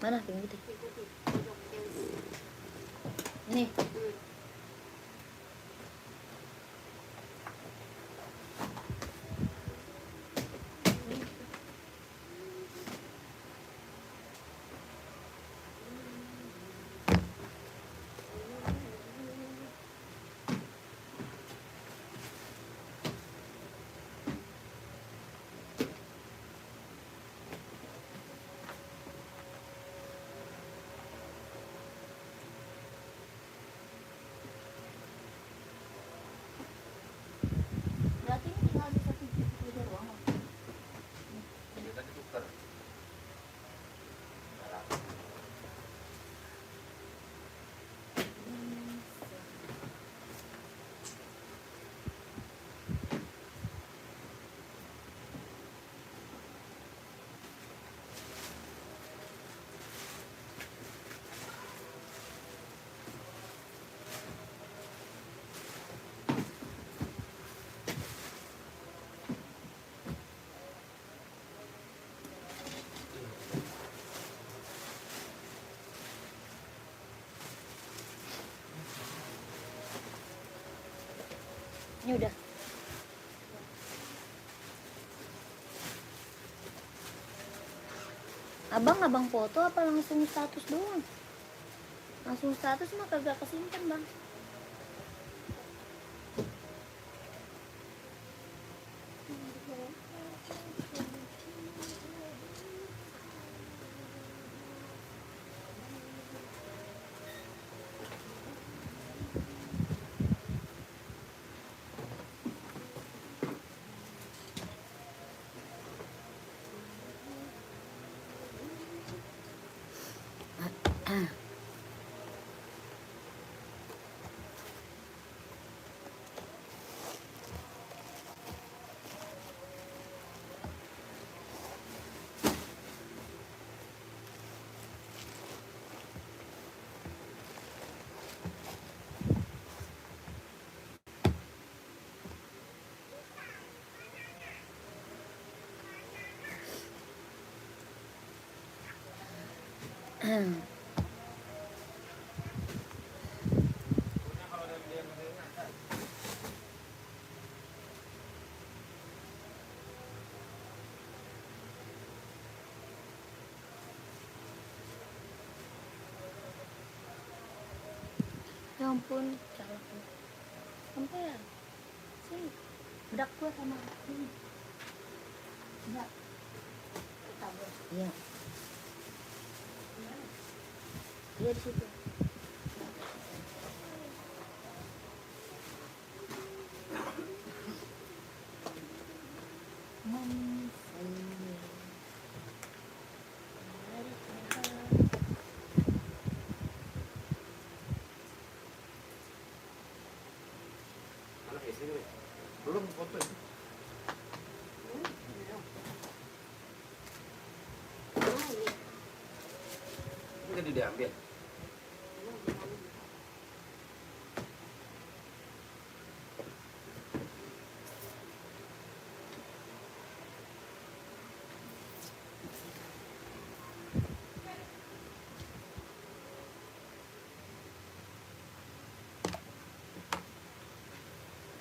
Mana pink putih? Ini. Berarti ini tinggal bisa 7 doang. Ini kan ditukar. Ini udah. Abang foto apa langsung status doang? Langsung status mah kagak kesimpan, Bang. Ya ampun, calak lu. Sampai ya. Sini. Bedak gua sama ini. Enggak. Tabur. Iya. Iya di situ. Belum foto ini. Ini jadi diambil.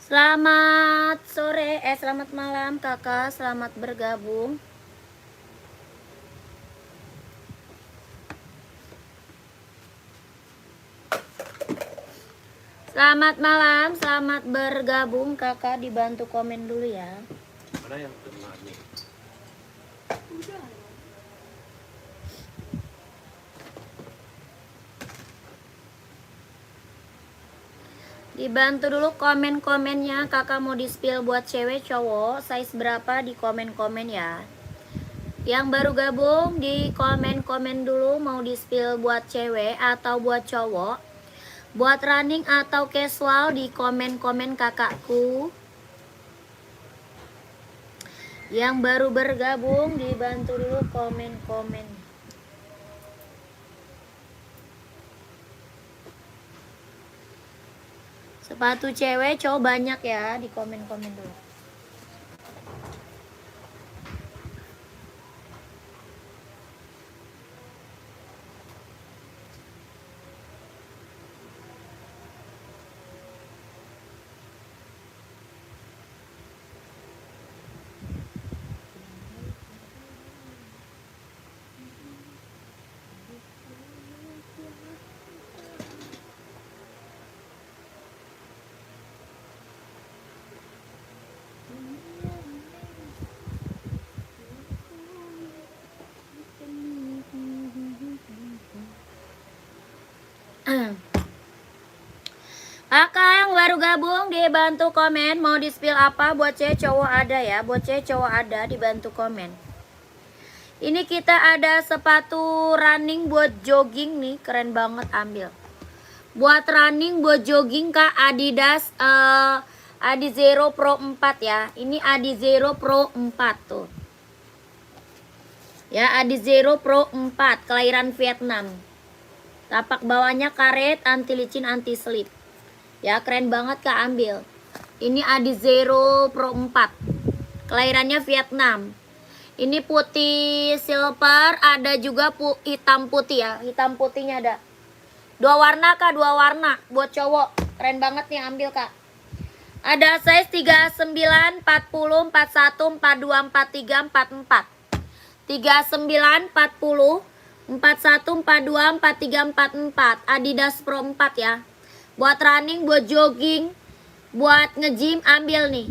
Selamat sore, selamat malam kakak, selamat bergabung. Selamat malam, selamat bergabung kakak, dibantu komen dulu ya. Mana yang temani? Dibantu dulu komen-komennya, kakak mau di spill buat cewek cowok, size berapa di komen-komen ya. Yang baru gabung di komen-komen dulu mau di spill buat cewek atau buat cowok. Buat running atau casual di komen-komen kakakku. Yang baru bergabung dibantu dulu komen-komen. Sepatu cewek cowok banyak ya, di komen-komen dulu. Kakak yang baru gabung dibantu komen mau di spill apa buat cewek cowok ada ya, buat cewek cowok ada dibantu komen. Ini kita ada sepatu running buat jogging nih, keren banget ambil. Buat running buat jogging Kak Adidas Adizero Pro 4 ya. Ini Adizero Pro 4 tuh. Ya, Adizero Pro 4 kelahiran Vietnam. Tapak bawahnya karet, anti licin, anti slip. Ya, keren banget Kak ambil. Ini Adizero Pro 4. Kelahirannya Vietnam. Ini putih silver, ada juga hitam putih ya. Hitam putihnya ada. Dua warna Kak, dua warna buat cowok. Keren banget nih ambil Kak. Ada size 39, 40, 41, 42, 43, 44. 39, 40, 41, 42, 43, 44. Adidas Pro 4 ya. Buat running, buat jogging, buat nge-gym ambil nih.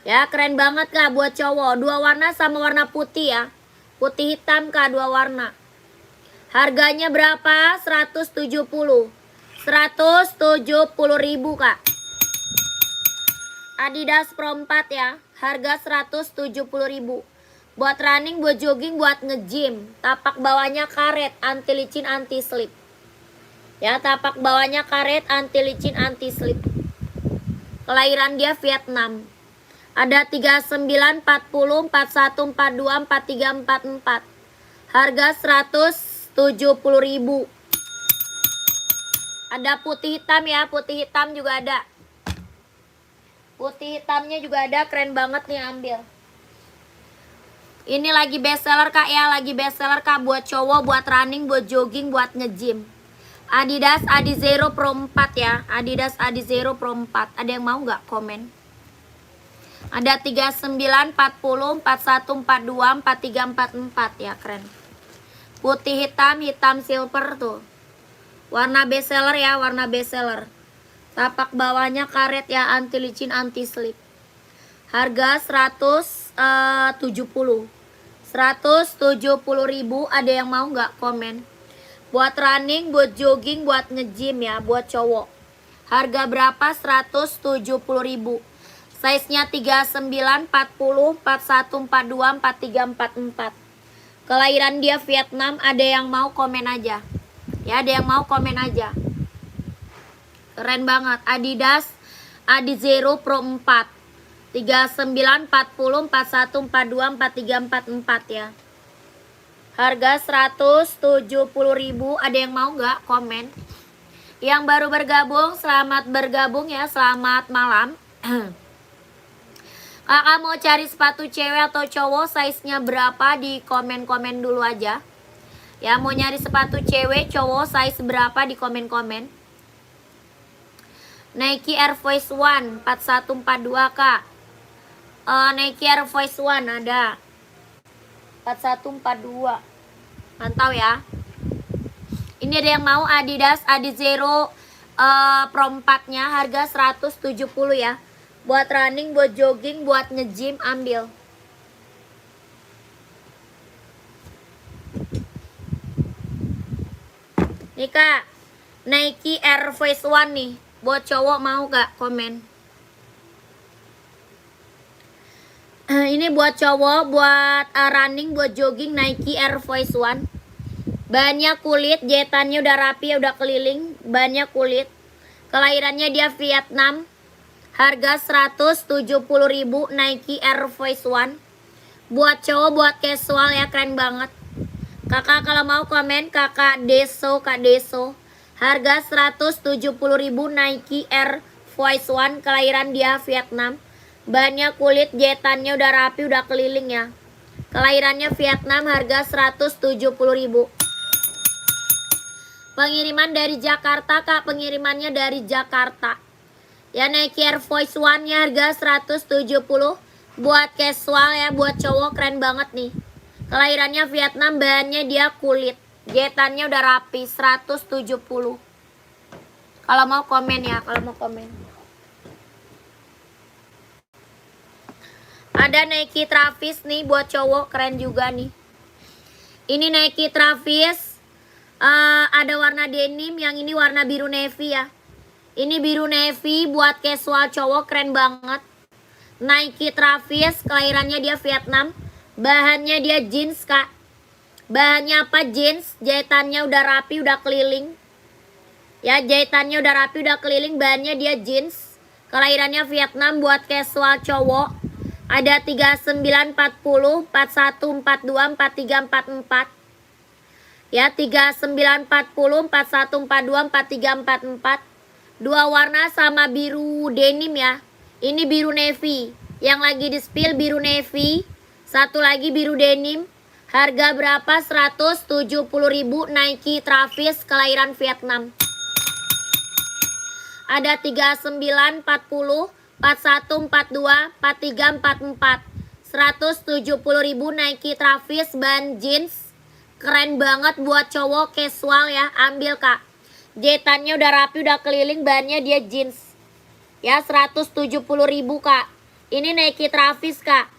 Ya, keren banget Kak buat cowok. Dua warna sama warna putih ya. Putih hitam Kak, dua warna. Harganya berapa? 170. 170.000 Kak. Adidas Pro 4 ya. Harga 170.000. Buat running, buat jogging, buat nge-gym. Tapak bawahnya karet, anti licin, anti slip. Ya, tapak bawahnya karet, anti licin, anti slip. Kelahiran dia Vietnam. Ada 39, 40, 41, 42, 43, 44. Harga 170.000. Ada putih hitam ya, putih hitam juga ada. Putih hitamnya juga ada, keren banget nih ambil. Ini lagi best seller Kak ya, lagi best seller Kak buat cowok, buat running, buat jogging, buat nge-gym. Adidas Adizero Pro 4 ya. Adidas Adizero Pro 4. Ada yang mau nggak komen? Ada 39, 40, 41, 42, 43, 44 ya, keren. Putih hitam, hitam silver tuh. Warna best seller ya, warna best seller. Tapak bawahnya karet ya, anti licin, anti slip. Harga 170. 170.000. Ada yang mau nggak komen? Buat running, buat jogging, buat nge-gym ya, buat cowok. Harga berapa? 170.000. Size-nya 39, 40, 41, 42, 43, 44. Kelahiran dia Vietnam. Ada yang mau komen aja. Ya, ada yang mau komen aja. Keren banget. Adidas Adizero Pro 4. 39, 40, 41, 42, 43, 44 ya. Harga 170.000. Ada yang mau nggak komen? Yang baru bergabung, selamat bergabung ya. Selamat malam. Kakak mau cari sepatu cewek atau cowok, size-nya berapa? Di komen-komen dulu aja. Ya, mau nyari sepatu cewek, cowok, size berapa? Di komen-komen. Nike Air Force One 4142 Kak. Nike Air Force One ada 4142. Mantap ya. Ini ada yang mau Adidas Adizero Pro 4 nya harga 170 ya. Buat running, buat jogging, buat nge-gym ambil. Nih Kak, Nike Air Force One nih. Buat cowok mau gak komen? Ini buat cowok, buat running, buat jogging, Nike Air Force One. Banyak kulit, jahitannya udah rapi, udah keliling. Banyak kulit. Kelahirannya dia Vietnam. Harga 170.000 Nike Air Force One. Buat cowok, buat casual ya, keren banget. Kakak kalau mau komen, Kakak Deso, Kak Deso. Harga 170.000 Nike Air Force One. Kelahiran dia Vietnam. Banyak kulit, jahitannya udah rapi, udah keliling ya. Kelahirannya Vietnam, harga 170.000. Pengiriman dari Jakarta Kak, pengirimannya dari Jakarta. Ya, Nike Air Force One nya harga 170. Buat casual ya, buat cowok keren banget nih. Kelahirannya Vietnam, bahannya dia kulit. Jahitannya udah rapi, 170. Kalau mau komen ya, kalau mau komen. Ada Nike Travis nih buat cowok, keren juga nih. Ini Nike Travis Ada warna denim, yang ini warna biru navy ya. Ini biru navy buat casual cowok, keren banget. Nike Travis, kelahirannya dia Vietnam. Bahannya dia jeans kak. Bahannya apa? Jeans. Jahitannya udah rapi, udah keliling. Ya, jahitannya udah rapi, udah keliling. Bahannya dia jeans. Kelahirannya Vietnam buat casual cowok. Ada 39, 40, 41, 42, 43, 44. Ya, 39, 40, 41, 42, 43, 44. Dua warna sama biru denim ya. Ini biru navy. Yang lagi di spill biru navy. Satu lagi biru denim. Harga berapa? 170.000 Nike Travis, kelahiran Vietnam. Ada 39, 40, 41, 42, 43, 44. 170.000 Nike Travis, ban jeans. Keren banget buat cowok casual ya. Ambil kak. Jahitannya udah rapi, udah keliling. Bannya dia jeans. Ya, 170.000 kak. Ini Nike Travis kak.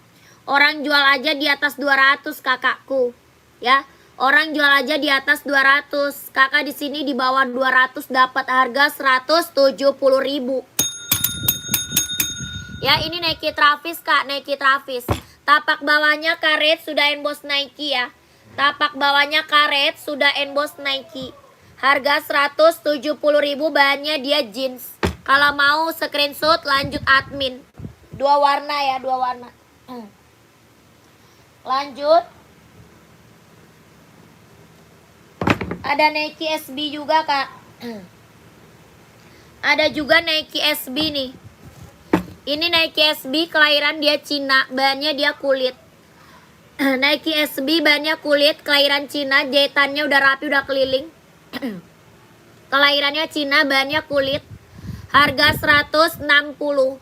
Orang jual aja di atas 200 kakakku. Ya. Orang jual aja di atas 200. Kakak di sini di bawah 200 dapat harga 170.000. Ya, ini Nike Travis kak, Nike Travis. Tapak bawahnya karet sudah emboss Nike ya. Tapak bawahnya karet sudah emboss Nike. Harga 170.000, bahannya dia jeans. Kalau mau screenshot lanjut admin. Dua warna ya, dua warna. Lanjut. Ada Nike SB juga kak. Ada juga Nike SB nih. Ini Nike SB, kelahiran dia Cina. Bahannya dia kulit. Nike SB bahannya kulit, kelahiran Cina. Jahitannya udah rapi, udah keliling. Kelahirannya Cina, bahannya kulit. Harga 160. 160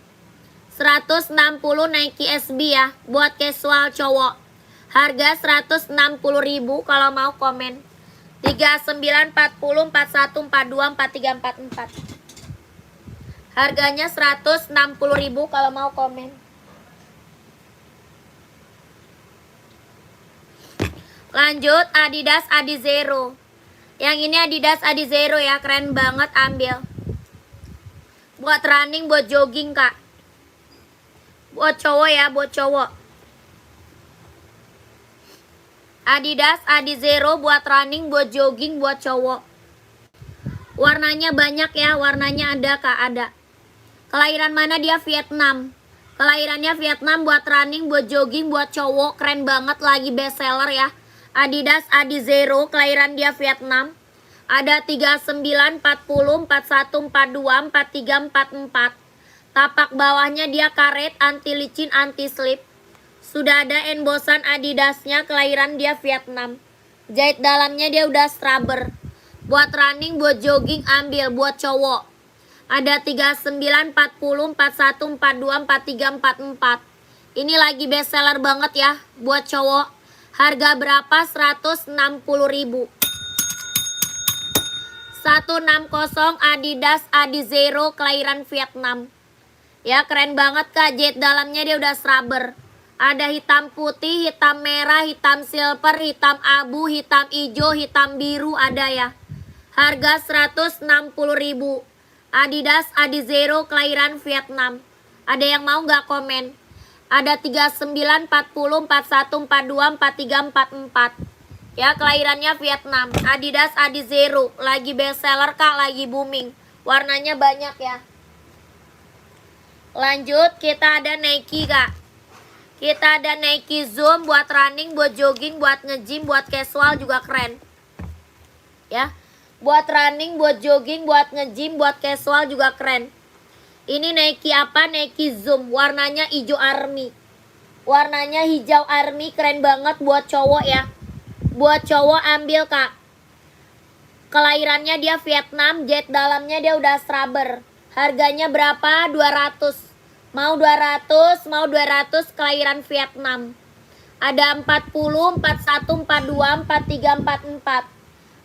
Nike SB ya. Buat casual cowok. Harga 160.000 kalau mau komen. 39, 40, 41, 42, 43, 44. Harganya 160.000 kalau mau komen. Lanjut, Adidas Adizero. Yang ini Adidas Adizero ya, keren banget, ambil. Buat running, buat jogging kak. Buat cowok ya, buat cowok. Adidas Adizero buat running, buat jogging, buat cowok. Warnanya banyak ya, warnanya ada kak, ada. Kelahiran mana dia? Vietnam. Kelahirannya Vietnam, buat running, buat jogging, buat cowok. Keren banget, lagi best seller ya. Adidas Adizero, kelahiran dia Vietnam. Ada 39, 40, 41, 42, 43, 44. Tapak bawahnya dia karet, anti licin, anti slip. Sudah ada embossan Adidasnya, kelahiran dia Vietnam. Jahit dalamnya dia udah scrubber. Buat running, buat jogging, ambil. Buat cowok. Ada 39, 40, 41, 42, 43, 44. Ini lagi best seller banget ya. Buat cowok. Harga berapa? 160.000. 160 Adidas Adizero, kelahiran Vietnam. Ya, keren banget kak. Jahit dalamnya dia udah scrubber. Ada hitam putih, hitam merah, hitam silver, hitam abu, hitam hijau, hitam biru ada ya. Harga 160.000. Adidas Adizero, kelahiran Vietnam. Ada yang mau nggak komen? Ada 39, 40, 41, 42, 43, 44. Ya, kelahirannya Vietnam. Adidas Adizero, lagi best seller kak, lagi booming. Warnanya banyak ya. Lanjut, kita ada Nike kak. Kita ada Nike Zoom buat running, buat jogging, buat nge-gym, buat casual juga keren. Ya. Buat running, buat jogging, buat nge-gym, buat casual juga keren. Ini Nike apa? Nike Zoom. Warnanya hijau army. Warnanya hijau army, keren banget buat cowok ya. Buat cowok ambil kak. Kelahirannya dia Vietnam, jahit dalamnya dia udah scrubber. Harganya berapa? 200. Mau 200, mau 200, kelahiran Vietnam. Ada 40, 41, 42, 43, 44.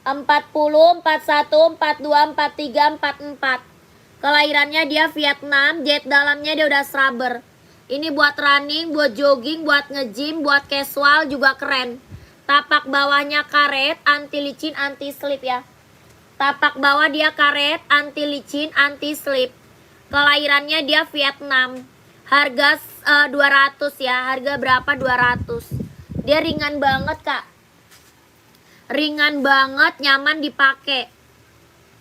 40, 41, 42, 43, 44. Kelahirannya dia Vietnam, jahit dalamnya dia udah scrubber. Ini buat running, buat jogging, buat nge-gym, buat casual juga keren. Tapak bawahnya karet, anti licin, anti slip ya. Tapak bawah dia karet, anti licin, anti slip. Kelahirannya dia Vietnam. Harga 200 ya. Harga berapa? 200. Dia ringan banget, Kak. Ringan banget, nyaman dipakai.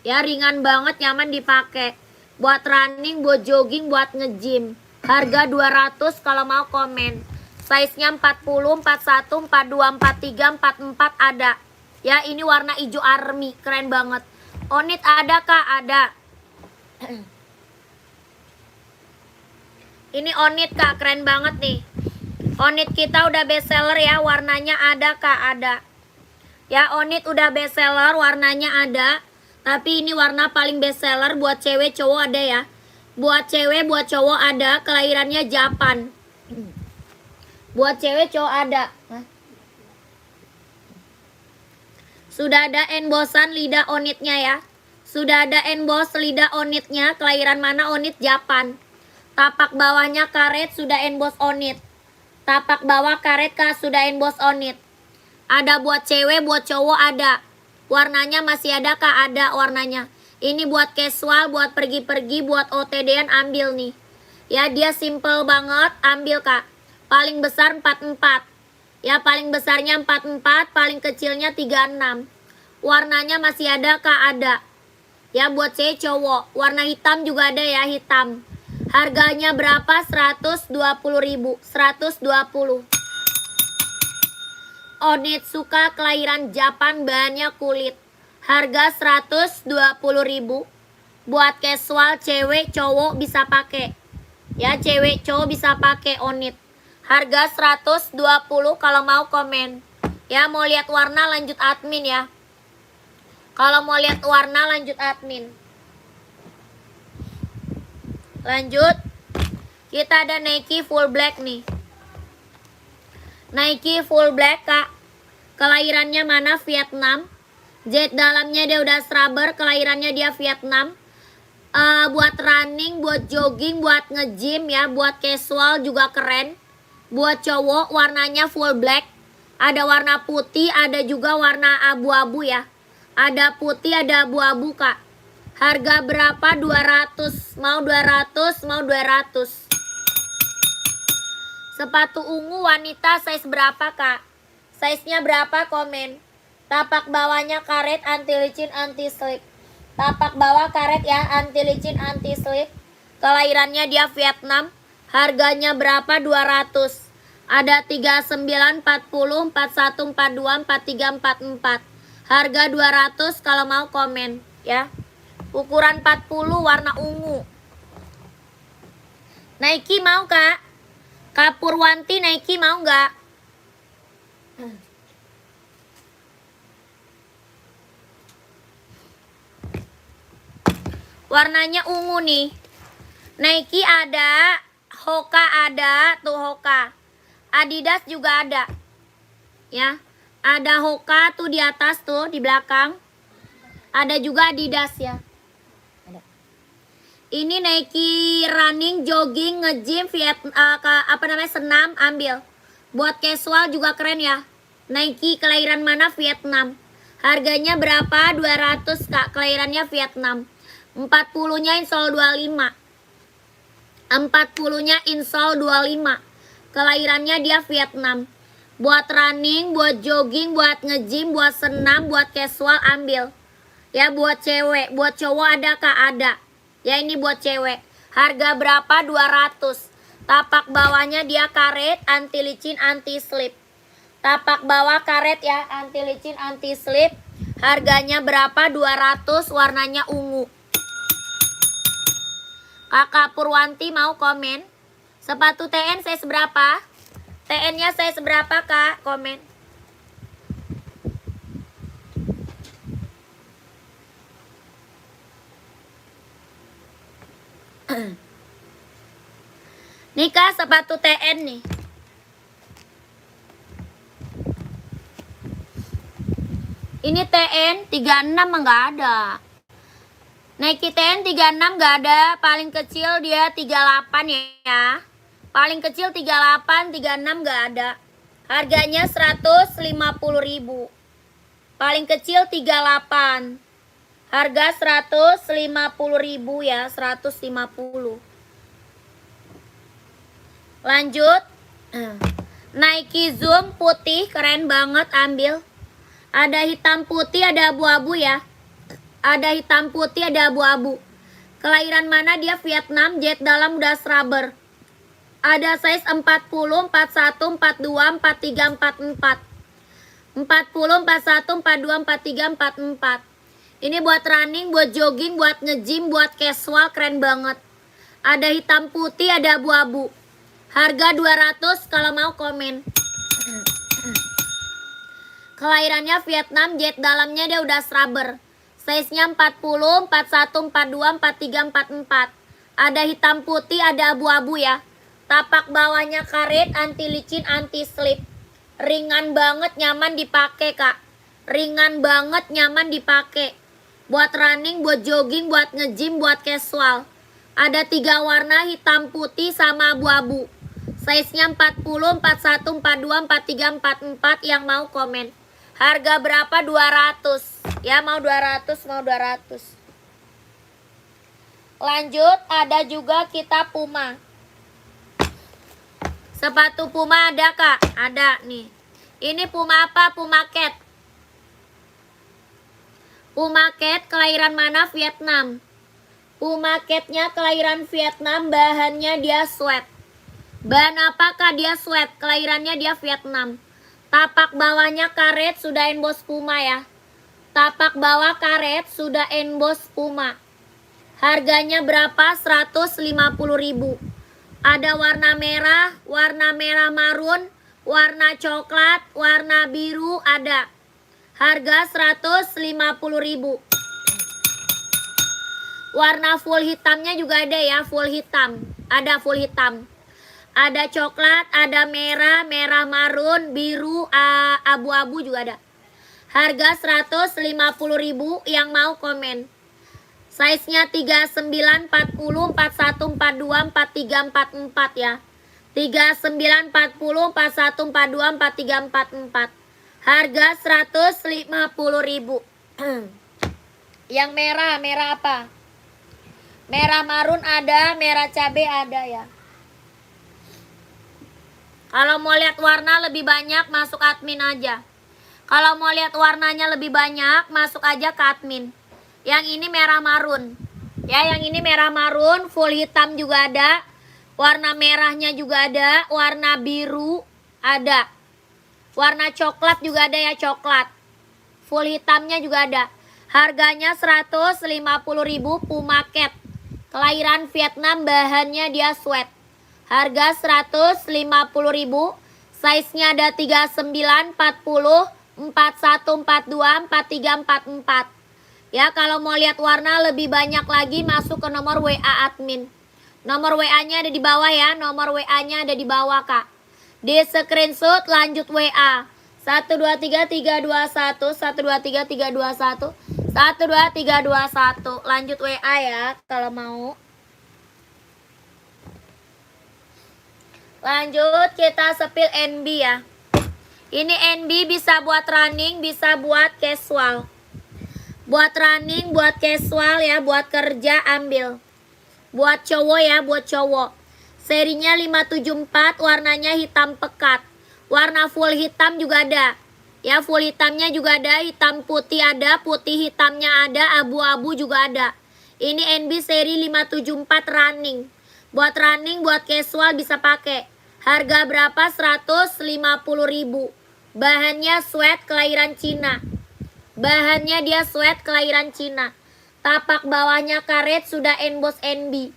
Ya, ringan banget, nyaman dipakai. Buat running, buat jogging, buat nge-gym. Harga 200 kalau mau komen. Size-nya 40, 41, 42, 43, 44 ada. Ya, ini warna hijau army, keren banget. Onit ada, Kak? Ada. Ini onit, Kak, keren banget nih. Onit kita udah best seller ya, warnanya ada, Kak? Ada. Ya, onit udah best seller, warnanya ada. Tapi ini warna paling best seller buat cewek cowok ada ya. Buat cewek, buat cowok ada. Kelahirannya Japan. Buat cewek cowok ada. Sudah ada embosan lidah onitnya ya. Sudah ada emboss lidah onitnya. Kelahiran mana? Onit Japan. Tapak bawahnya karet, sudah emboss onit. Tapak bawah karet, Kak, sudah emboss onit. Ada buat cewek, buat cowok ada. Warnanya masih ada, Kak? Ada warnanya. Ini buat casual, buat pergi-pergi, buat OTD-an ambil nih. Ya, dia simple banget, ambil, Kak. Paling besar 44. Ya, paling besarnya 44, paling kecilnya 36. Warnanya masih ada, Kak? Ada. Ya, buat cewek cowok. Warna hitam juga ada ya, hitam. Harganya berapa? 120.000. 120. Onitsuka kelahiran Japan, bahannya kulit. Harga 120.000. Buat casual cewek cowok bisa pakai. Ya, cewek cowok bisa pakai onit. Harga 120 kalau mau komen. Ya, mau lihat warna lanjut admin ya. Kalau mau lihat warna lanjut admin. Lanjut. Kita ada Nike full black nih. Nike full black, Kak. Kelahirannya mana? Vietnam. Jet dalamnya dia udah rubber. Kelahirannya dia Vietnam. Buat running, buat jogging, buat nge-gym ya. Buat casual juga keren. Buat cowok warnanya full black. Ada warna putih, ada juga warna abu-abu ya. Ada putih, ada abu-abu, Kak. Harga berapa? 200. Mau 200, mau 200. Sepatu ungu wanita size berapa, Kak? Size-nya berapa? Komen. Tapak bawahnya karet, anti licin, anti slip. Tapak bawah karet ya, anti licin, anti slip. Kelahirannya dia Vietnam. Harganya berapa? 200. Ada 39, 40, 41, 42, 43, 44. Harga 200 kalau mau komen ya. Ukuran 40 warna ungu. Nike mau, Kak? Kak Purwanti, Nike mau nggak? Warnanya ungu nih. Nike ada, Hoka ada, tuh Hoka. Adidas juga ada. Ya. Ada Hoka tuh di atas tuh, di belakang. Ada juga Adidas ya. Ada. Ini Nike running, jogging, nge-gym, senam, ambil. Buat casual juga keren ya. Nike kelahiran mana? Vietnam. Harganya berapa? 200, Kak. Kelahirannya Vietnam. 40-nya insole 25. 40-nya insole 25. Kelahirannya dia Vietnam. Buat running, buat jogging, buat nge-gym, buat senam, buat casual ambil. Ya, buat cewek, buat cowok ada, Kak? Ada. Ya, ini buat cewek. Harga berapa? 200. Tapak bawahnya dia karet, anti licin, anti slip. Tapak bawah karet ya, anti licin, anti slip. Harganya berapa? 200, warnanya ungu. Kakak Purwanti mau komen? Sepatu TN saya seberapa? TN-nya saya seberapa, Kak? Komen. Nih, Kak, sepatu TN nih. Ini TN 36 enggak ada. Nike TN 36 enggak ada. Paling kecil dia 38 ya. Paling kecil 38, 36 enggak ada. Harganya 150.000. Paling kecil 38. Harga 150.000 ya, 150. Lanjut. Nike Zoom putih keren banget, ambil. Ada hitam putih, ada abu-abu ya. Ada hitam putih, ada abu-abu. Kelahiran mana dia? Vietnam, jet dalam udah rubber. Ada size 40, 41, 42, 43, 44. 40, 41, 42, 43, 44. Ini buat running, buat jogging, buat nge-gym, buat casual, keren banget. Ada hitam putih, ada abu-abu. Harga 200 kalau mau komen. Kelahirannya Vietnam, jet dalamnya dia udah rubber. Size-nya 40, 41, 42, 43, 44. Ada hitam putih, ada abu-abu ya. Tapak bawahnya karet, anti licin, anti slip. Ringan banget, nyaman dipakai, Kak. Ringan banget, nyaman dipakai. Buat running, buat jogging, buat nge-gym, buat casual. Ada 3 warna, hitam putih sama abu-abu. Size-nya 40, 41, 42, 43, 44. Yang mau komen. Harga berapa? 200. Ya, mau 200, mau 200. Lanjut, ada juga kita Puma. Sepatu Puma ada, Kak? Ada nih. Ini Puma apa? Puma Cat. Puma Cat kelahiran mana? Vietnam. Puma Cat-nya kelahiran Vietnam, bahannya dia sweat. Bahan apakah dia sweat? Kelahirannya dia Vietnam. Tapak bawahnya karet, sudah emboss Puma ya. Tapak bawah karet, sudah emboss Puma. Harganya berapa? 150.000. Ada warna merah marun, warna coklat, warna biru ada. Harga 150.000. Warna full hitamnya juga ada ya, full hitam. Ada full hitam. Ada coklat, ada merah, merah marun, biru, abu-abu juga ada. Harga 150.000, yang mau komen. Size-nya 39, 40, 41, 42, 43, 44 ya. 39, 40, 41, 42, 43, 44. Harga 150.000. Yang merah, merah apa? Merah marun ada, merah cabai ada ya. Kalau mau lihat warna lebih banyak, masuk admin aja. Kalau mau lihat warnanya lebih banyak, masuk aja ke admin. Yang ini merah marun. Ya, yang ini merah marun, full hitam juga ada. Warna merahnya juga ada, warna biru ada. Warna coklat juga ada ya, coklat. Full hitamnya juga ada. Harganya 150.000, Puma Cat. Kelahiran Vietnam, bahannya dia sweat. Harga 150.000. Size-nya ada 39, 40, 41, 42, 43, 44. Ya, kalau mau lihat warna lebih banyak lagi, masuk ke nomor WA admin. Nomor WA-nya ada di bawah ya. Nomor WA-nya ada di bawah, Kak. Di screenshot, lanjut WA. 123 321 123 321 123 321. Lanjut WA ya kalau mau. Lanjut, kita sepil NB ya. Ini NB bisa buat running, bisa buat casual. Buat running, buat casual ya, buat kerja ambil. Buat cowok ya, buat cowok. Serinya 574, warnanya hitam pekat. Warna full hitam juga ada. Ya, full hitamnya juga ada, hitam putih ada, putih hitamnya ada, abu-abu juga ada. Ini NB seri 574 running. Buat running, buat casual bisa pakai. Harga berapa? 150.000. Bahannya sweat, kelahiran Cina. Bahannya dia sweat, kelahiran Cina. Tapak bawahnya karet, sudah emboss NB.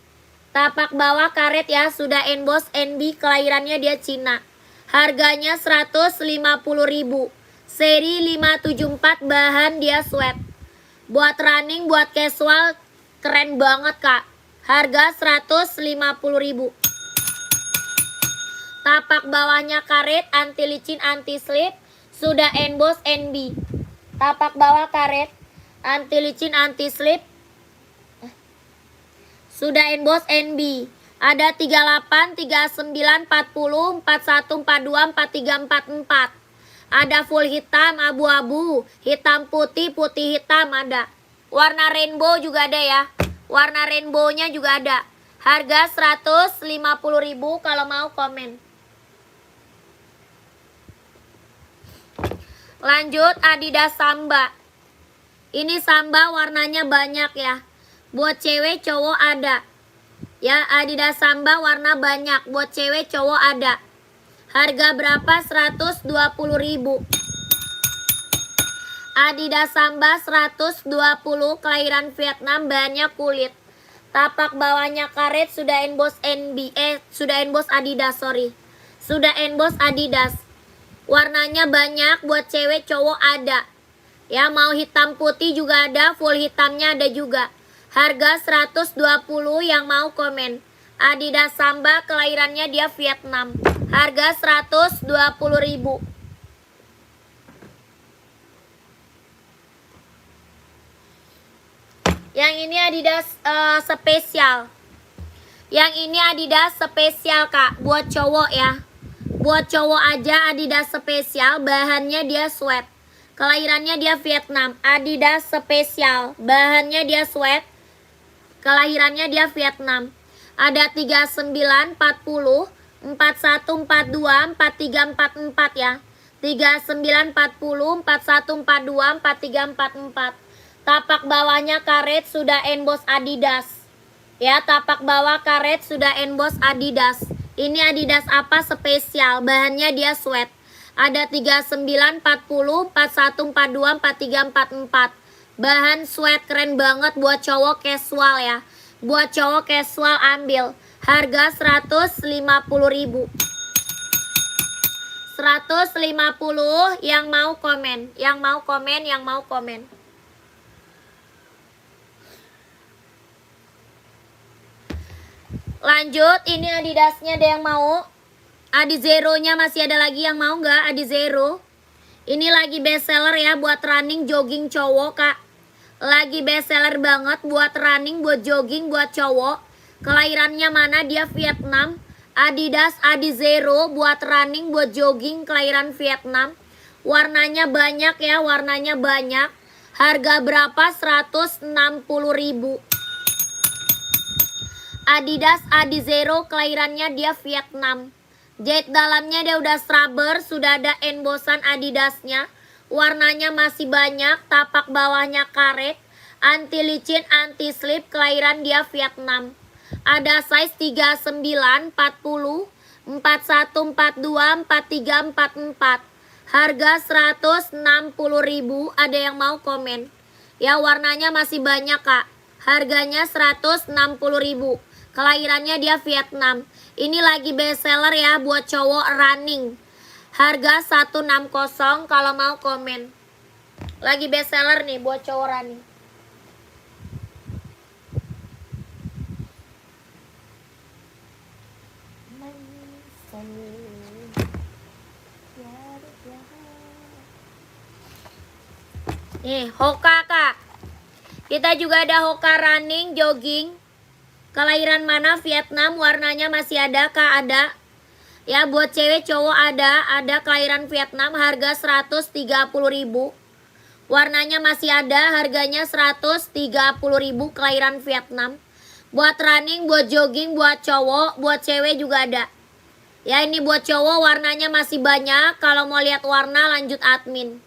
Tapak bawah karet ya, sudah emboss NB, kelahirannya dia Cina. Harganya 150.000. Seri 574, bahan dia sweat. Buat running, buat casual, keren banget, Kak. Harga 150.000. Tapak bawahnya karet, anti licin, anti slip, sudah emboss NB. Tapak bawah karet, anti licin, anti slip, sudah emboss NB. Ada 38, 39, 40, 41, 42, 43, 44. Ada full hitam, abu-abu, hitam putih, putih hitam ada. Warna rainbow juga ada ya. Warna rainbow-nya juga ada. Harga 150.000 kalau mau komen. Lanjut Adidas Samba. Ini Samba warnanya banyak ya. Buat cewek cowok ada. Ya, Adidas Samba warna banyak. Buat cewek cowok ada. Harga berapa? 120.000. Adidas Samba 120, kelahiran Vietnam, bahannya kulit. Tapak bawahnya karet, sudah emboss sudah emboss Adidas, sorry. Sudah emboss Adidas. Warnanya banyak, buat cewek cowok ada. Ya, mau hitam putih juga ada, full hitamnya ada juga. Harga 120 yang mau komen. Adidas Samba, kelahirannya dia Vietnam. Harga 120.000. Yang ini Adidas spesial. Yang ini Adidas spesial Kak, buat cowok ya. Buat cowok aja Adidas spesial, bahannya dia sweat. Kelahirannya dia Vietnam. Adidas spesial, bahannya dia sweat. Kelahirannya dia Vietnam. Ada 39, 40, 41, 42, 43, 44 ya. 39, 40, 41, 42, 43, 44. Tapak bawahnya karet, sudah emboss Adidas. Ya, tapak bawah karet, sudah emboss Adidas. Ini Adidas apa? Spesial, bahannya dia sweat. Ada 39, 40, 41, 42, 43, 44. Bahan sweat, keren banget buat cowok casual ya. Buat cowok casual ambil. Harga 150.000. 150 yang mau komen. Yang mau komen, yang mau komen. Lanjut, ini Adidasnya ada yang mau. Adi Zero-nya masih ada lagi yang mau nggak? Adi Zero. Ini lagi best seller ya buat running jogging cowok Kak. Lagi best seller banget buat running, buat jogging, buat cowok. Kelahirannya mana? Dia Vietnam. Adidas Adi Zero buat running, buat jogging, kelahiran Vietnam. Warnanya banyak ya, warnanya banyak. Harga berapa? 160.000. Adidas Adi Zero, kelahirannya dia Vietnam. Jahit dalamnya dia udah scrubber, sudah ada embossan Adidasnya. Warnanya masih banyak, tapak bawahnya karet, anti licin, anti slip, kelahiran dia Vietnam. Ada size 39, 40, 41, 42, 43, 44. Harga 160.000, ada yang mau komen. Ya, warnanya masih banyak Kak. Harganya 160.000. Kelahirannya dia Vietnam. Ini lagi best seller ya buat cowok running. Harga 160 kalau mau komen. Lagi best seller nih buat cowok running. Nih, Hoka Kak. Kita juga ada Hoka running, jogging. Kelahiran mana? Vietnam. Warnanya masih ada Kak, ada. Ya, buat cewek cowok ada kelahiran Vietnam, harga 130.000. Warnanya masih ada, harganya 130.000, kelahiran Vietnam. Buat running, buat jogging, buat cowok, buat cewek juga ada. Ya, ini buat cowok warnanya masih banyak. Kalau mau lihat warna lanjut admin.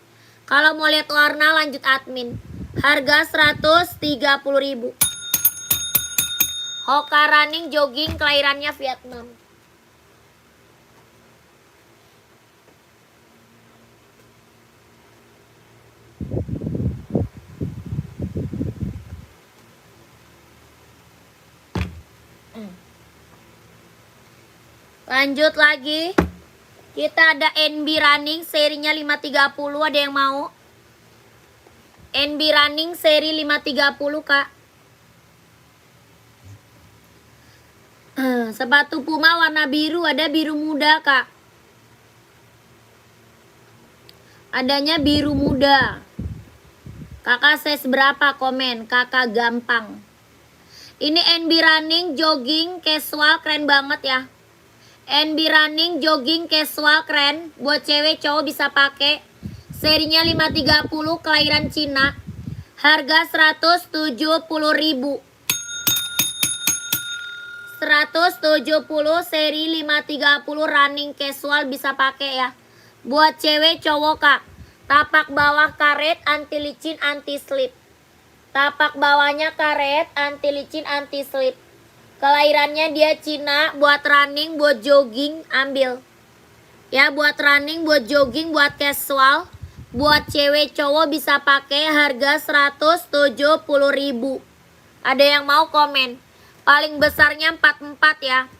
Kalau mau lihat warna lanjut admin. Harga 130.000. Hoka running, jogging, kelahirannya Vietnam. Lanjut lagi. Kita ada NB running serinya 530, ada yang mau? NB running seri 530 Kak. Sepatu Puma warna biru, ada biru muda Kak. Adanya biru muda. Kakak size berapa? Komen. Kakak gampang. Ini NB running jogging casual keren banget ya. NB running jogging casual keren, buat cewek cowok bisa pakai. Serinya 530 kelahiran Cina. Harga 170.000. 170 seri 530 running casual bisa pakai ya. Buat cewek cowok Kak. Tapak bawah karet, anti licin, anti slip. Tapak bawahnya karet, anti licin, anti slip. Kelahirannya dia Cina, buat running, buat jogging, ambil. Ya, buat running, buat jogging, buat casual. Buat cewek cowok bisa pakai, harga 170.000. Ada yang mau komen? Paling besarnya 44 ya.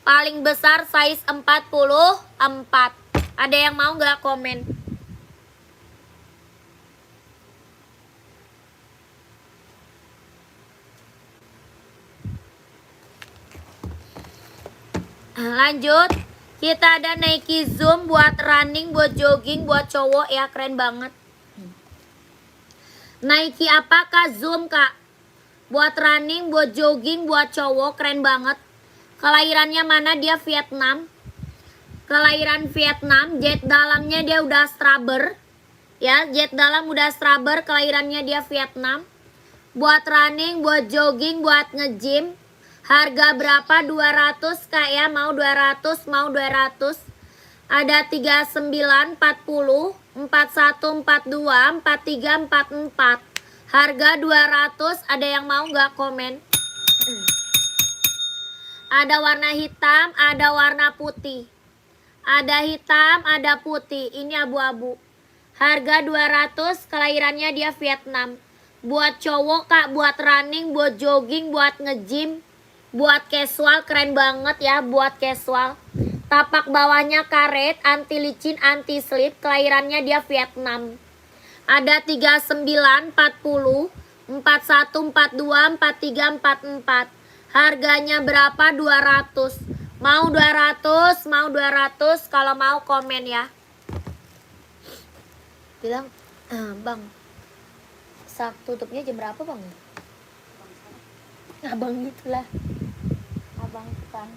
Paling besar size 44. Ada yang mau nggak komen? Lanjut, kita ada Nike Zoom buat running, buat jogging, buat cowok ya, keren banget. Nike apakah Zoom Kak? Buat running, buat jogging, buat cowok, keren banget. Kelahirannya mana? Dia Vietnam. Kelahiran Vietnam, jet dalamnya dia udah straber. Ya, jet dalam udah straber, kelahirannya dia Vietnam. Buat running, buat jogging, buat nge-gym. Harga berapa? 200 Kak ya, mau 200, mau 200. Ada 39, 40, 41, 42, 43, 44. Harga 200, ada yang mau nggak komen? Ada warna hitam, ada warna putih. Ada hitam, ada putih. Ini abu-abu. Harga 200, kelahirannya dia Vietnam. Buat cowok Kak, buat running, buat jogging, buat nge-gym. Buat casual keren banget ya, buat casual. Tapak bawahnya karet, anti licin, anti slip. Kelahirannya dia Vietnam. Ada 39, 40, 41, 42, 43, 44. Harganya berapa? 200. Mau 200, mau 200. Kalau mau komen ya. Bilang, Bang, saat tutupnya jam berapa Bang? Abang gitulah. Abang kan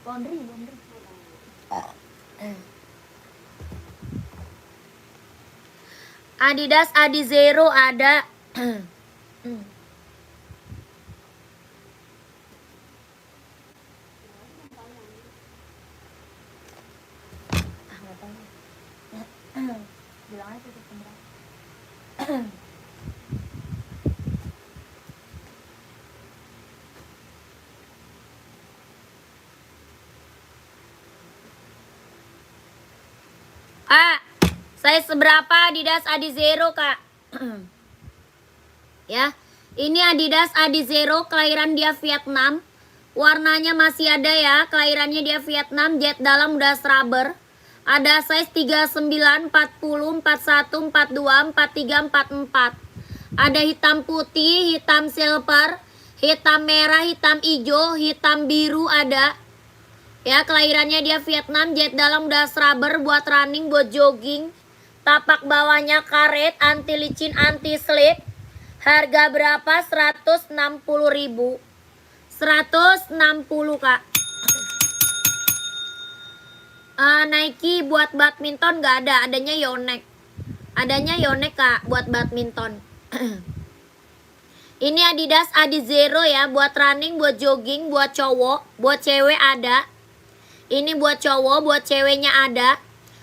laundry. Adidas Adizero ada. Bilang aja tutup jam berapa. Saya seberapa Adidas Adizero Kak? Ya, ini Adidas Adizero, kelahiran dia Vietnam. Warnanya masih ada ya, kelahirannya dia Vietnam, jet dalam udah straber. Ada size 39, 40, 41, 42, 43, 44. Ada hitam putih, hitam silver, hitam merah, hitam hijau, hitam biru ada. Ya, kelahirannya dia Vietnam, jet dalam udah straber, buat running, buat jogging. Tapak bawahnya karet, anti licin, anti slip. Harga berapa? 160.000. 160 Kak. Nike buat badminton nggak ada, adanya Yonex. Adanya Yonex Kak buat badminton. Ini Adidas Adizero ya, buat running, buat jogging, buat cowok, buat cewek ada. Ini buat cowok, buat ceweknya ada.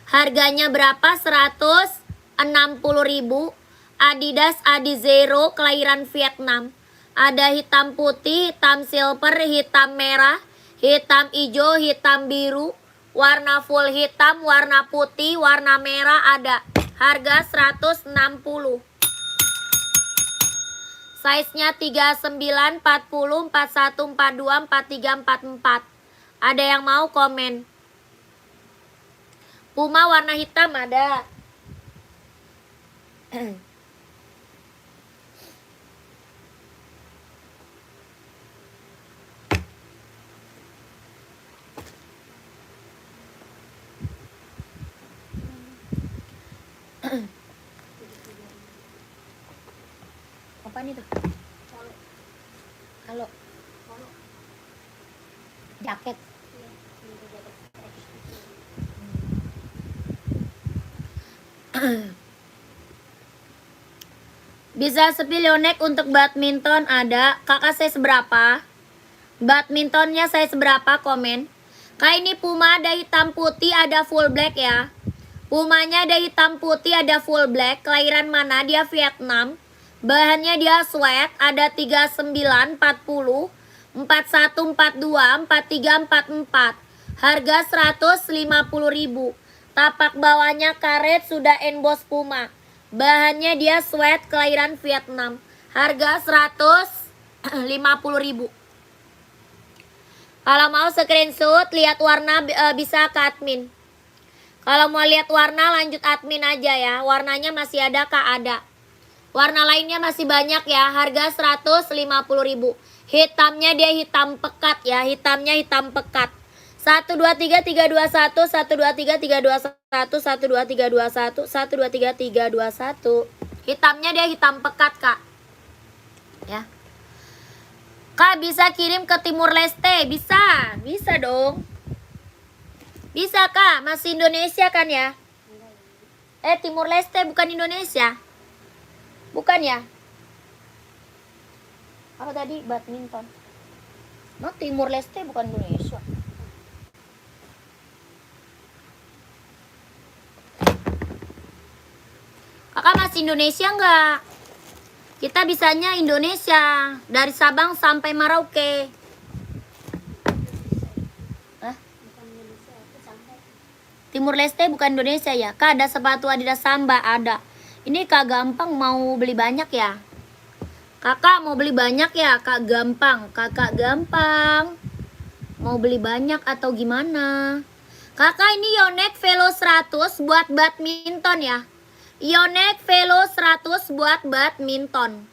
Harganya berapa? 160.000. Adidas Adizero, kelahiran Vietnam. Ada hitam putih, hitam silver, hitam merah, hitam hijau, hitam biru. Warna full hitam, warna putih, warna merah ada. Harga 160. Size-nya 39, 40, 41, 42, 43, 44. Ada yang mau komen? Puma warna hitam ada. apaan itu? Halo. Jaket. Bisa spill Yonex untuk badminton ada. Kakak saya seberapa? Badmintonnya saya seberapa? Komen. Kak ini Puma ada hitam putih ada full black ya. Pumanya ada hitam putih ada full black. Kelahiran mana? Dia Vietnam. Bahannya dia sweat. Ada 39, 40, 41, 42, 43, 44. Harga 150.000. Tapak bawahnya karet sudah emboss Puma. Bahannya dia sweat kelahiran Vietnam. Harga 150.000. Kalau mau screenshot lihat warna bisa ke admin. Kalau mau lihat warna lanjut admin aja ya. Warnanya masih ada Kak, ada. Warna lainnya masih banyak ya. Harga 150.000. Hitamnya dia hitam pekat ya. Hitamnya hitam pekat. 1 2 3 3 2 1 1 2 3 3 2 1 1 2 3 2 1 1 2 3 3 2 1. Hitamnya dia hitam pekat Kak. Ya. Kak bisa kirim ke Timur Leste? Bisa. Bisa dong. Bisa Kak, masih Indonesia kan ya? Timur Leste bukan Indonesia. Bukan ya? Apa tadi? Badminton. No, Timur Leste bukan Indonesia. Kakak masih Indonesia enggak? Kita bisanya Indonesia. Dari Sabang sampai Merauke. Hah? Timur Leste bukan Indonesia ya? Kak ada sepatu Adidas Samba? Ada. Ini Kak gampang mau beli banyak ya? Kakak mau beli banyak ya? Kak gampang. Kakak gampang. Mau beli banyak atau gimana? Kakak ini Yonex Velo 100 buat badminton ya. Yonex Velo 100 buat badminton.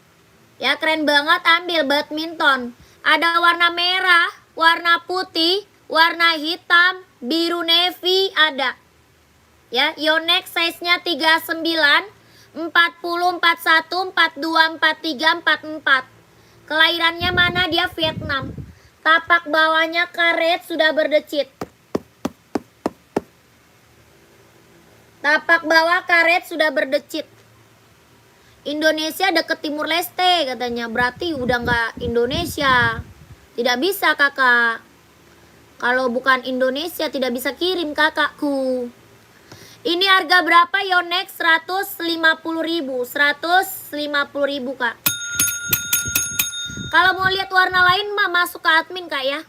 Ya keren banget, ambil badminton. Ada warna merah, warna putih, warna hitam, biru navy ada. Ya, Yonex size-nya 39, 40, 41, 42, 43, 44. Kelahirannya mana? Dia Vietnam. Tapak bawahnya karet sudah berdecit. Tapak bawah karet sudah berdecit. Indonesia deket Timur Leste katanya. Berarti udah nggak Indonesia. Tidak bisa kakak. Kalau bukan Indonesia tidak bisa kirim kakakku. Ini harga berapa Yonex? 150.000. 150.000 kak. Kalau mau lihat warna lain mah masuk ke admin kak ya.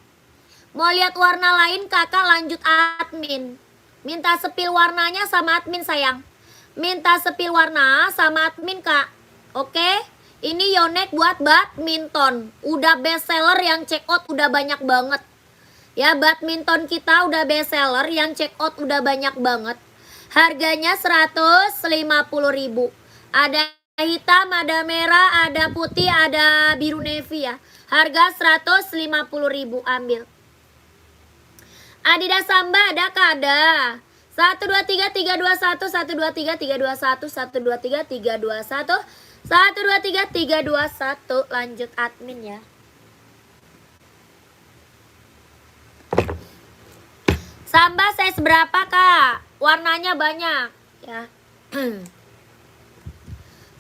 Mau lihat warna lain kakak lanjut admin. Minta sepil warnanya sama admin sayang. Minta sepil warna sama admin kak. Oke. Ini Yonex buat badminton. Udah best seller yang check out udah banyak banget. Ya badminton kita udah best seller yang check out udah banyak banget. Harganya 150.000. Ada hitam, ada merah, ada putih, ada biru navy ya. Harga 150.000 ambil. Adidas Samba ada kak? Ada. 1 2 3 3 2 1 1 2 3 3 2 1 1 2 3 3 2 1 1 2 3 3 2 1. Lanjut admin ya. Samba size berapa kak? Warnanya banyak ya.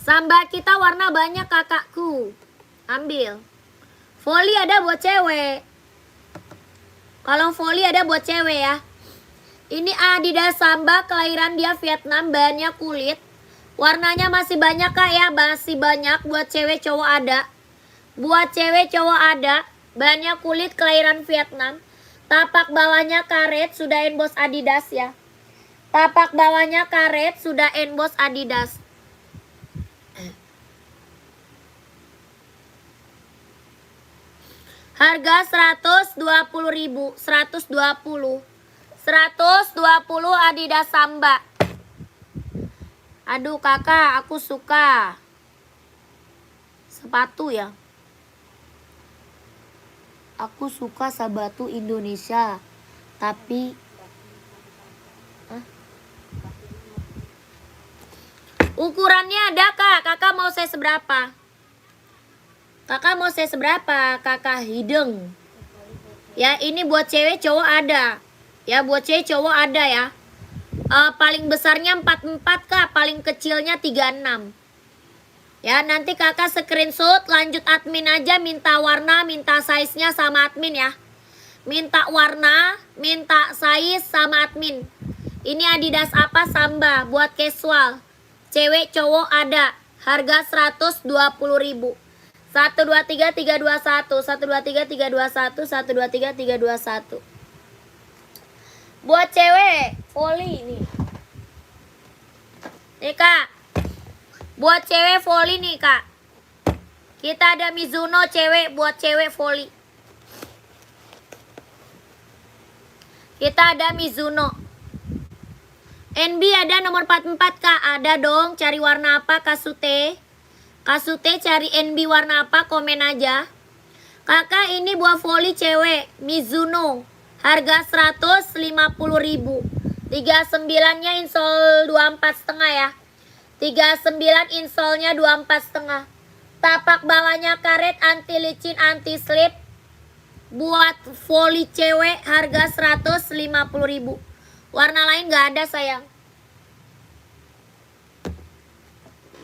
Samba kita warna banyak kakakku. Ambil. Volley ada buat cewek. Kalau volley ada buat cewek ya. Ini Adidas Samba kelahiran dia Vietnam, bahannya kulit. Warnanya masih banyak kak ya, masih banyak. Buat cewek cowok ada. Buat cewek cowok ada. Bahannya kulit kelahiran Vietnam. Tapak bawahnya karet sudah emboss Adidas ya. Tapak bawahnya karet sudah emboss Adidas. Harga 120.000. 120 Adidas Samba. Aduh kakak, aku suka sepatu ya. Aku suka sepatu Indonesia. Tapi ukurannya ada kak. Kakak mau saya seberapa? Kakak mau size berapa? Kakak hidung. Ya, ini buat cewek cowok ada. Ya, buat cewek cowok ada ya. Paling besarnya 44 Kak, paling kecilnya 36. Ya, nanti kakak screenshot, lanjut admin aja, minta warna, minta size-nya sama admin ya. Minta warna, minta size sama admin. Ini Adidas apa Samba, buat casual. Cewek cowok ada, harga 120.000. 1 2 3 3 2 1, 1 2 3 3 2 1, 1 2 3 3 2 1. Buat cewek, volley nih. Nih Kak. Buat cewek volley nih Kak. Kita ada Mizuno cewek, buat cewek volley. Kita ada Mizuno. NB ada nomor 44 Kak. Ada dong, cari warna apa Kasute? Kasute cari NB warna apa, komen aja. Kakak ini buat volley cewek, Mizuno. Harga 150.000. 39-nya insole 24,5 ya. 39 insolnya 24,5. Tapak bawahnya karet, anti licin, anti slip. Buat volley cewek harga 150.000. Warna lain gak ada sayang.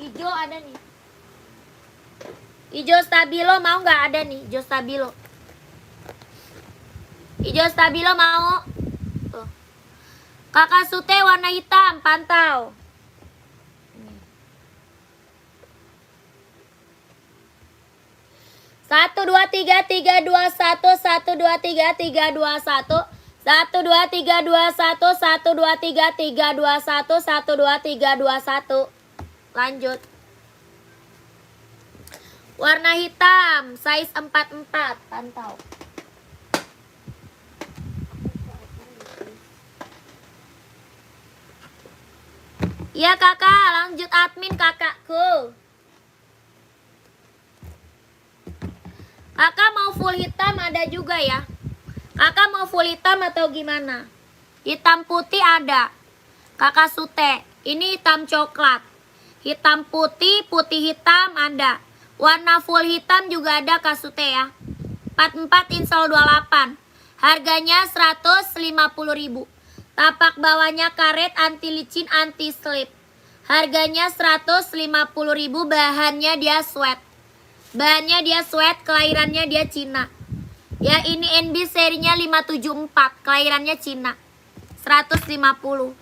Hijau ada nih. Hijau stabilo mau gak? Ada nih hijau stabilo. Hijau stabilo mau. Tuh. Kakak Sute warna hitam, pantau. 1 2 3 3 2 1, 1 2 3 3 2 1, 1 2 3 2 1, 1 2 3 3 2 1, 1 2 3 2 1. Lanjut. Warna hitam, size 44, pantau. Iya kakak, lanjut admin kakakku. Kakak mau full hitam ada juga ya. Kakak mau full hitam atau gimana? Hitam putih ada. Kakak Sute, ini hitam coklat. Hitam putih, putih hitam ada. Warna full hitam juga ada Kak Sute ya. 44 insol 28. Harganya 150.000. Tapak bawahnya karet, anti licin, anti slip. Harganya 150.000, bahannya dia sweat. Bahannya dia sweat, kelahirannya dia Cina. Ya, ini NB serinya 574, kelahirannya Cina. 150.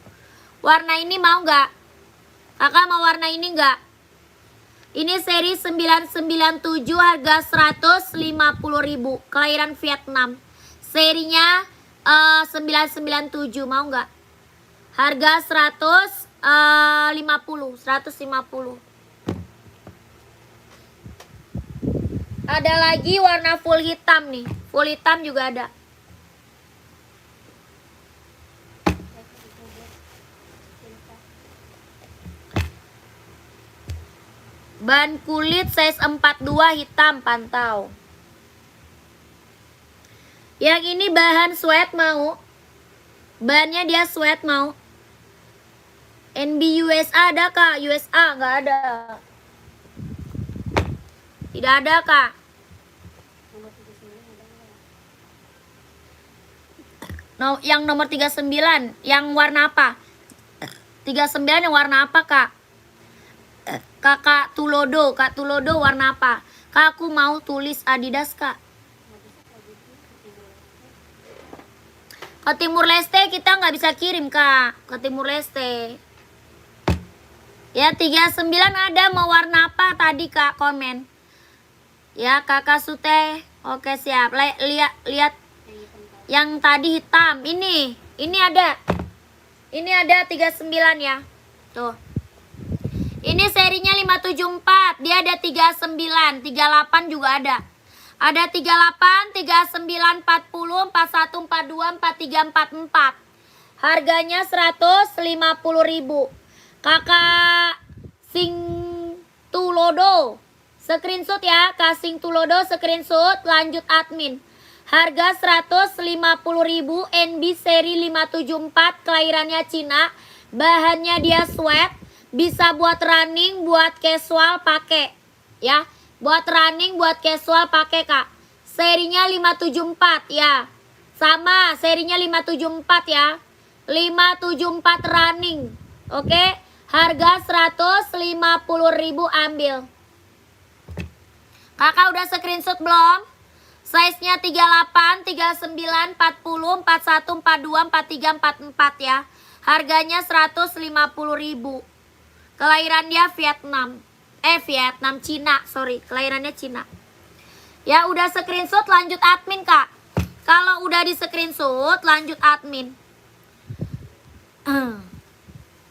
Warna ini mau nggak? Kakak mau warna ini nggak? Ini seri 997, harga 150.000, kelahiran Vietnam. Serinya 997, mau nggak? Harga 150. Ada lagi warna full hitam nih. Full hitam juga ada. Ban kulit size 42 hitam, pantau. Yang ini bahan sweat mau? Bahannya dia sweat mau? NB USA ada Kak? USA nggak ada. Tidak ada Kak. No, yang nomor 39, yang warna apa? 39 yang warna apa Kak? Kakak Tulodo, Kak Tulodo warna apa? Kak, aku mau tulis Adidas Kak. Ke Timur Leste kita nggak bisa kirim Kak. Ke Timur Leste. Ya 39 ada, mau warna apa tadi Kak, komen. Ya Kakak Sute. Oke siap. Lihat yang tadi hitam. Ini ada. Ini ada 39 ya. Tuh. Ini serinya 574. Dia ada 39, 38 juga ada. Ada 38, 39, 40, 41, 42, 43, 44. Harganya 150.000. Kakak Sing Tulodo. Screenshot ya, Kasing Tulodo screenshot, lanjut admin. Harga 150.000, NB seri 574, kelahirannya Cina. Bahannya dia sweat, bisa buat running, buat casual pakai. Ya, Buat running, buat casual pakai Kak. Serinya 574 ya. Sama, serinya 574 ya. 574 running. Oke, harga 150.000 ambil. Kakak udah screenshot belum? Size-nya 38, 39, 40, 41, 42, 43, 44 ya. Harganya 150.000. Kelahiran dia Vietnam. Vietnam, Cina, sorry. Kelahirannya Cina. Ya udah screenshot lanjut admin Kak. Kalau udah di screenshot lanjut admin.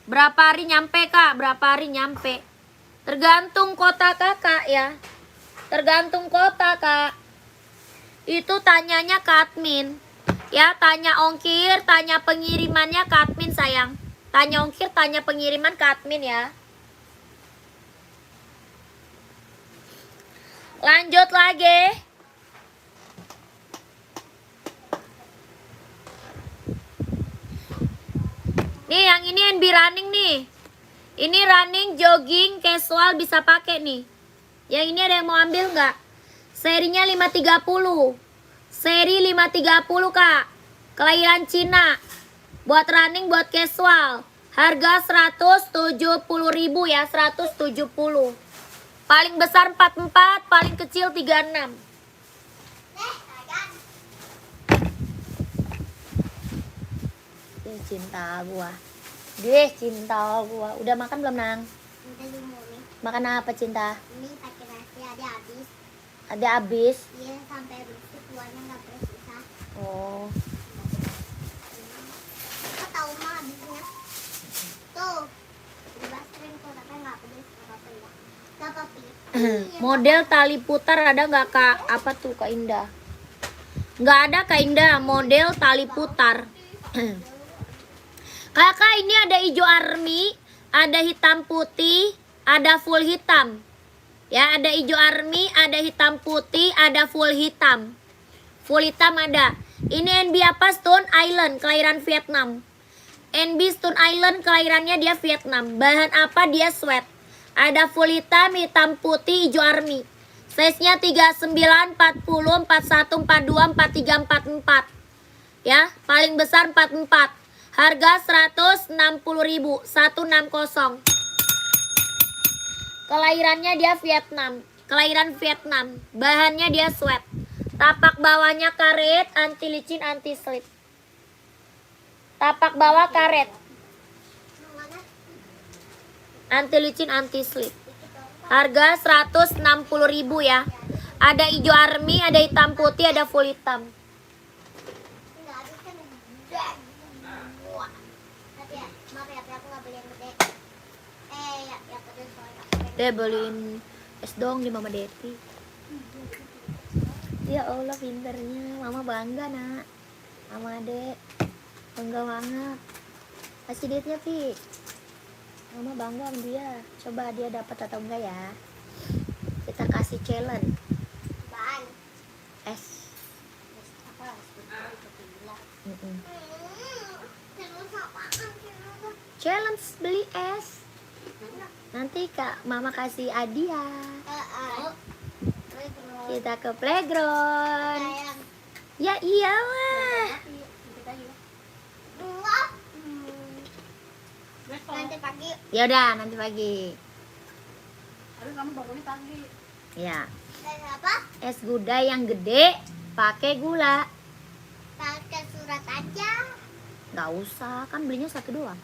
Berapa hari nyampe Kak? Berapa hari nyampe? Tergantung kota Kakak ya. Tergantung kota Kak. Itu tanyanya ke admin. Ya, tanya ongkir, tanya pengirimannya ke admin sayang. Tanya ongkir, tanya pengiriman ke admin ya. Lanjut lagi. Nih, yang ini NB running nih. Ini running, jogging, casual bisa pakai nih. Yang ini ada yang mau ambil nggak? Serinya 530. Seri 530 Kak. Kelahiran Cina. Buat running, buat casual. Harga 170.000 ya, 170. Paling besar 44, paling kecil 36. Cinta gua. Cinta gua. Udah makan belum, Nang? Makan apa, Cinta? Ini pakai nasi ada habis. Ada habis. Iya, sampai bersih keluarnya nggak bersisa. Oh. Kau tahu mah habisnya? Tuh, dibasrin kok tapi nggak pedes apa-apa ya. Nggak apa-apa. Model tali putar ada nggak Kak? Apa tuh Kak Indah? Nggak ada Kak Indah. Model tali putar. Kakak ini ada hijau army, ada hitam putih, ada full hitam. Ya, ada hijau army, ada hitam putih, ada full hitam. Full hitam ada. Ini NB apa? Stone Island, kelahiran Vietnam. NB Stone Island, kelahirannya dia Vietnam. Bahan apa? Dia sweat. Ada full hitam, hitam putih, hijau army. Size-nya 39, 40, 41, 42, 43, 44. Ya, paling besar 44. Harga 160.000, 160. Kelahirannya dia Vietnam. Kelahiran Vietnam. Bahannya dia sweat. Tapak bawahnya karet, anti licin, anti slip. Tapak bawah karet. Anti licin, anti slip. Harga 160.000 ya. Ada hijau army, ada hitam putih, ada full hitam. Nggak habis kan udah. Tapi ya, maaf ya, tapi aku nggak beli yang gede. Ya pedes soalnya. Dia beliin es dong di Mama Deti. Ya Allah pinternya, Mama bangga nak. Mama Adek bangga banget. Kasih duitnya Pi. Mama bangga sama dia. Coba dia dapat atau enggak ya. Kita kasih challenge. Apaan? Es. Apa? Mm-mm. Terus apaan? Terus Challenge beli es. Nanti Kak Mama kasih hadiah. Kita ke playground. sayang. Ya iyalah. Enggak. Nanti pagi. Ya udah nanti pagi. Harus kamu bangunnya pagi. Ya. Dan apa? Es gudai yang gede pakai gula. Pakai surat aja. Nggak usah, kan belinya satu doang.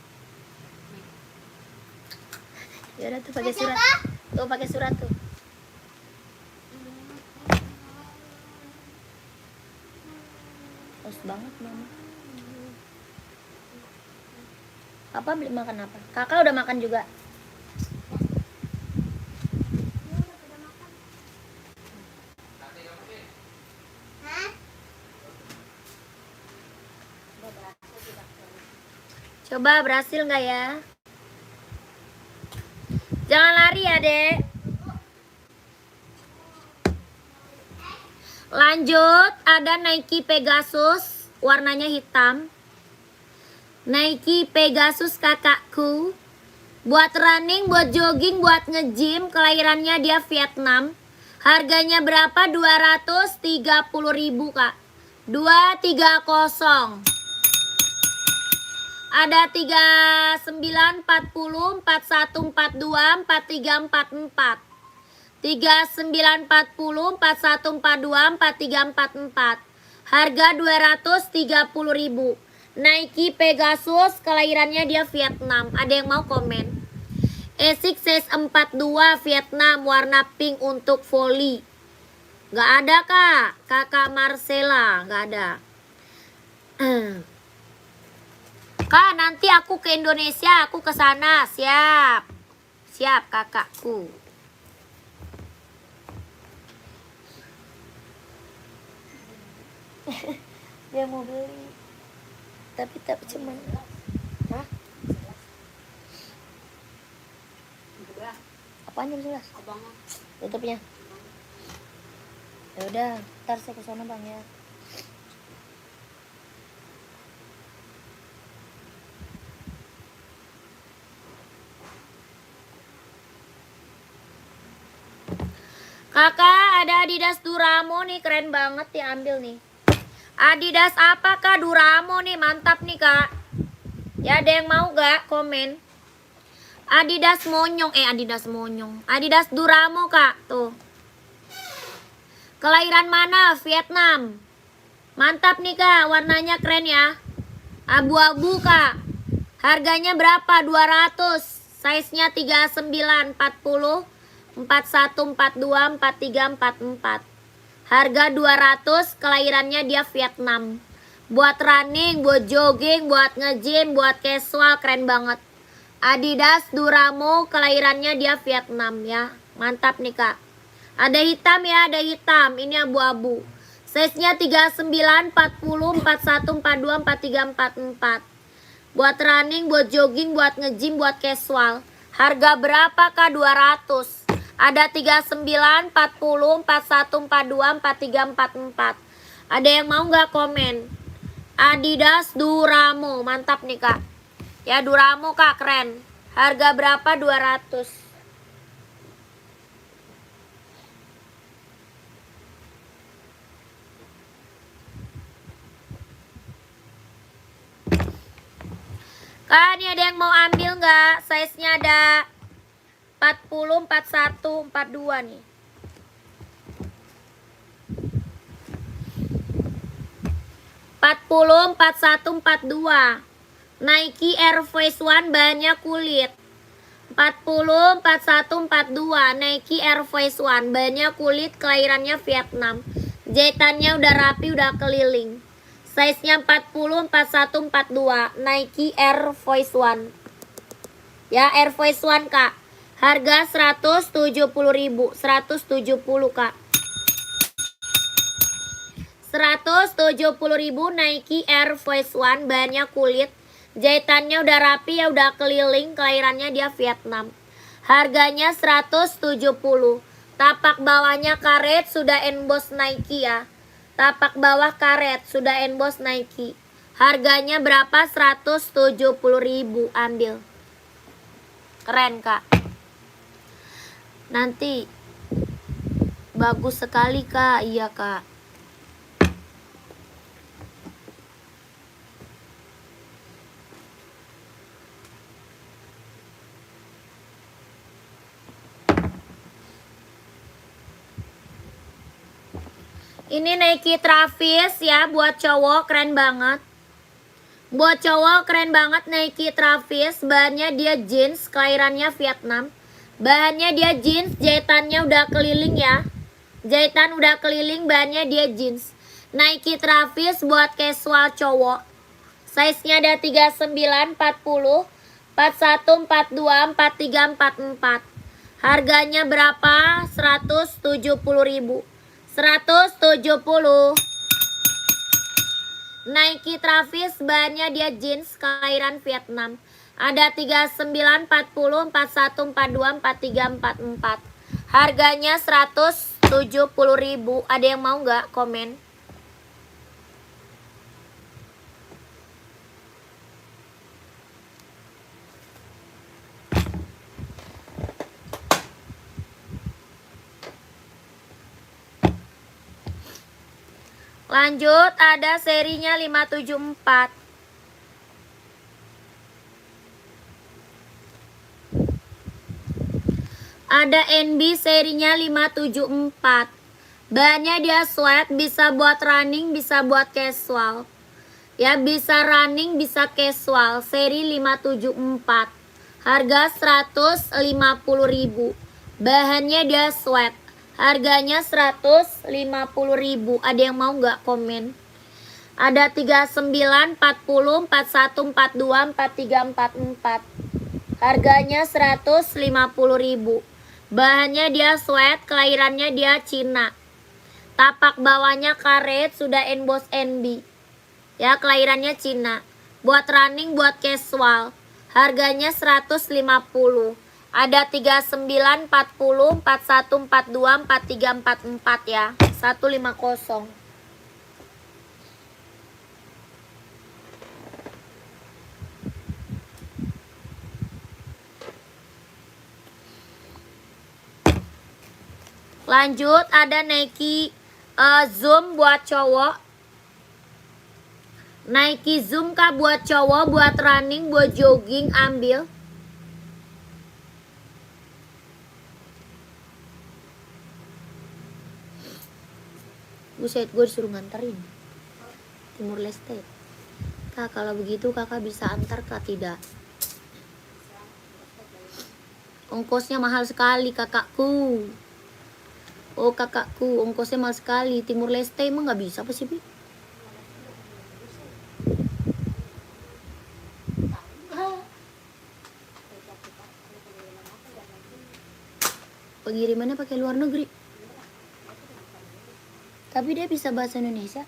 Ya udah tuh pakai surat. Tuh pakai surat tuh. Haus banget Mama. Apa beli makan apa? Kakak udah makan juga. Hah? Coba berhasil nggak ya? Jangan lari ya dek. Lanjut, ada Nike Pegasus, warnanya hitam. Nike Pegasus kakakku. Buat running, buat jogging, buat nge-gym. Kelahirannya dia Vietnam. Harganya berapa? 230.000 Kak. 230. Ada 39, 40, 41, 42, 43, 44. 39, 40, 41, 42, 43, 44. Harga 230.000. Nike Pegasus, kelahirannya dia Vietnam. Ada yang mau komen? Asics size 42 Vietnam, warna pink untuk volley. Gak ada Kak. Kakak Marcella, gak ada. Kak, nanti aku ke Indonesia, aku ke sana. Siap. Siap kakakku. Dia mau beli. Tapi cuman. Hah? Apanya jelas? Tutupnya. Ya udah, ntar saya ke sana Bang ya. Kakak, ada Adidas Duramo nih, keren banget ya, ambil nih. Adidas apa Kak? Duramo nih, mantap nih Kak. Ya ada yang mau gak? Komen. Adidas Monyong, Adidas Monyong. Adidas Duramo Kak, tuh. Kelahiran mana? Vietnam. Mantap nih Kak, warnanya keren ya. Abu-abu Kak. Harganya berapa? 200. Size-nya 39, 40, 41, 42, 43, 44. Harga 200, kelahirannya dia Vietnam. Buat running, buat jogging, buat nge-gym, buat casual, keren banget. Adidas Duramo, kelahirannya dia Vietnam ya. Mantap nih Kak. Ada hitam ya, ada hitam. Ini abu-abu. Size-nya 39, 40, 41, 42, 43, 44. Buat running, buat jogging, buat nge-gym, buat casual. Harga berapa Kak? 200. Ada 39, 40, 41, 42, 43, 44. Ada yang mau nggak komen? Adidas Duramo, mantap nih Kak. Ya Duramo Kak, keren. Harga berapa? 200. Kak, ini ada yang mau ambil nggak? Size-nya ada 40, 41, 42 nih. Puluh 41, 42. Nike Air Force One, bahannya kulit. 40, 41, 42. Nike Air Force One, bahannya kulit, kelahirannya Vietnam. Jahitannya udah rapi, udah keliling. Size-nya 40, 41, 42. Nike Air Force One. Ya, Air Force One Kak. Harga 170.000. 170 Kak. 170.000 Nike Air Force One, bahannya kulit. Jahitannya udah rapi ya, udah keliling, kelahirannya dia Vietnam. Harganya 170. Tapak bawahnya karet, sudah emboss Nike ya. Tapak bawah karet, sudah emboss Nike. Harganya berapa? 170.000. Ambil. Keren Kak. Nanti bagus sekali Kak. Iya Kak. Ini Nike Travis ya, buat cowok, keren banget. Buat cowok keren banget Nike Travis. Bahannya dia jeans, kelahirannya Vietnam. Bahannya dia jeans, jahitannya udah keliling ya. Jahitan udah keliling, bahannya dia jeans. Nike Travis buat casual cowok. Size-nya ada 39, 40, 41, 42, 43, 44. Harganya berapa? 170.000. 170. Nike Travis, bahannya dia jeans, kelahiran Vietnam. Ada 39, 40, 41, 42, 43, 44. Harganya 170.000. Ada yang mau nggak? Komen. Lanjut, ada serinya 574. Ada NB serinya 574. Bahannya dia sweat, bisa buat running, bisa buat casual. Ya, bisa running, bisa casual. Seri 574. Harga 150.000. Bahannya dia sweat. Harganya 150.000. Ada yang mau nggak komen? Ada 39, 40, 41, 42, 43, 44. Harganya 150.000. Bahannya dia sweat, kelahirannya dia Cina. Tapak bawahnya karet, sudah emboss NB. Ya, kelahirannya Cina. Buat running, buat casual. Harganya 150. Ada 39, 40, 41, 42, 43, 44 ya. 150. Lanjut, ada Nike Zoom buat cowok. Nike Zoom kah buat cowok, buat running, buat jogging, ambil. Buset, gue disuruh nganterin Timur Leste. Kak, kalau begitu kakak bisa antar kak? Tidak. Ongkosnya mahal sekali kakakku. Oh kakakku, ongkosnya mahal sekali. Timur Leste emang gak bisa apa sih, Bi? Pengirimannya pakai luar negeri. Tapi dia bisa bahasa Indonesia.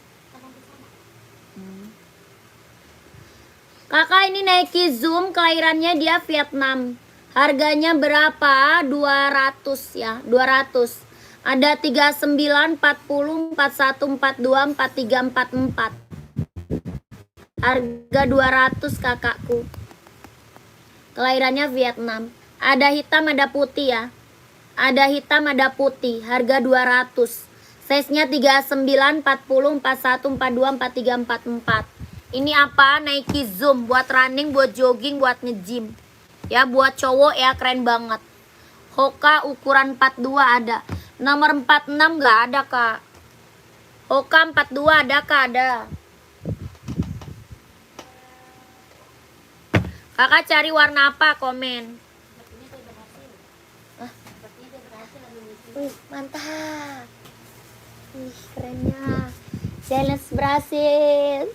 Kakak, ini Nike Zoom, kelahirannya dia Vietnam. Harganya berapa? 200 ya, 200. Ada 39, 40, 41, 42, 43, 44. Harga 200 kakakku. Kelahirannya Vietnam. Ada hitam, ada putih ya. Ada hitam, ada putih. Harga 200. Size-nya 39, 40, 41, 42, 43, 44. Ini apa? Nike Zoom. Buat running, buat jogging, buat nge-gym. Ya, buat cowok ya, keren banget. Hoka ukuran 42 ada. Nomor 46 nggak ada kak. Hoka 42 ada kak? Ada. Kakak cari warna apa? Komen. Mantap. Kerennya. Challenge berhasil.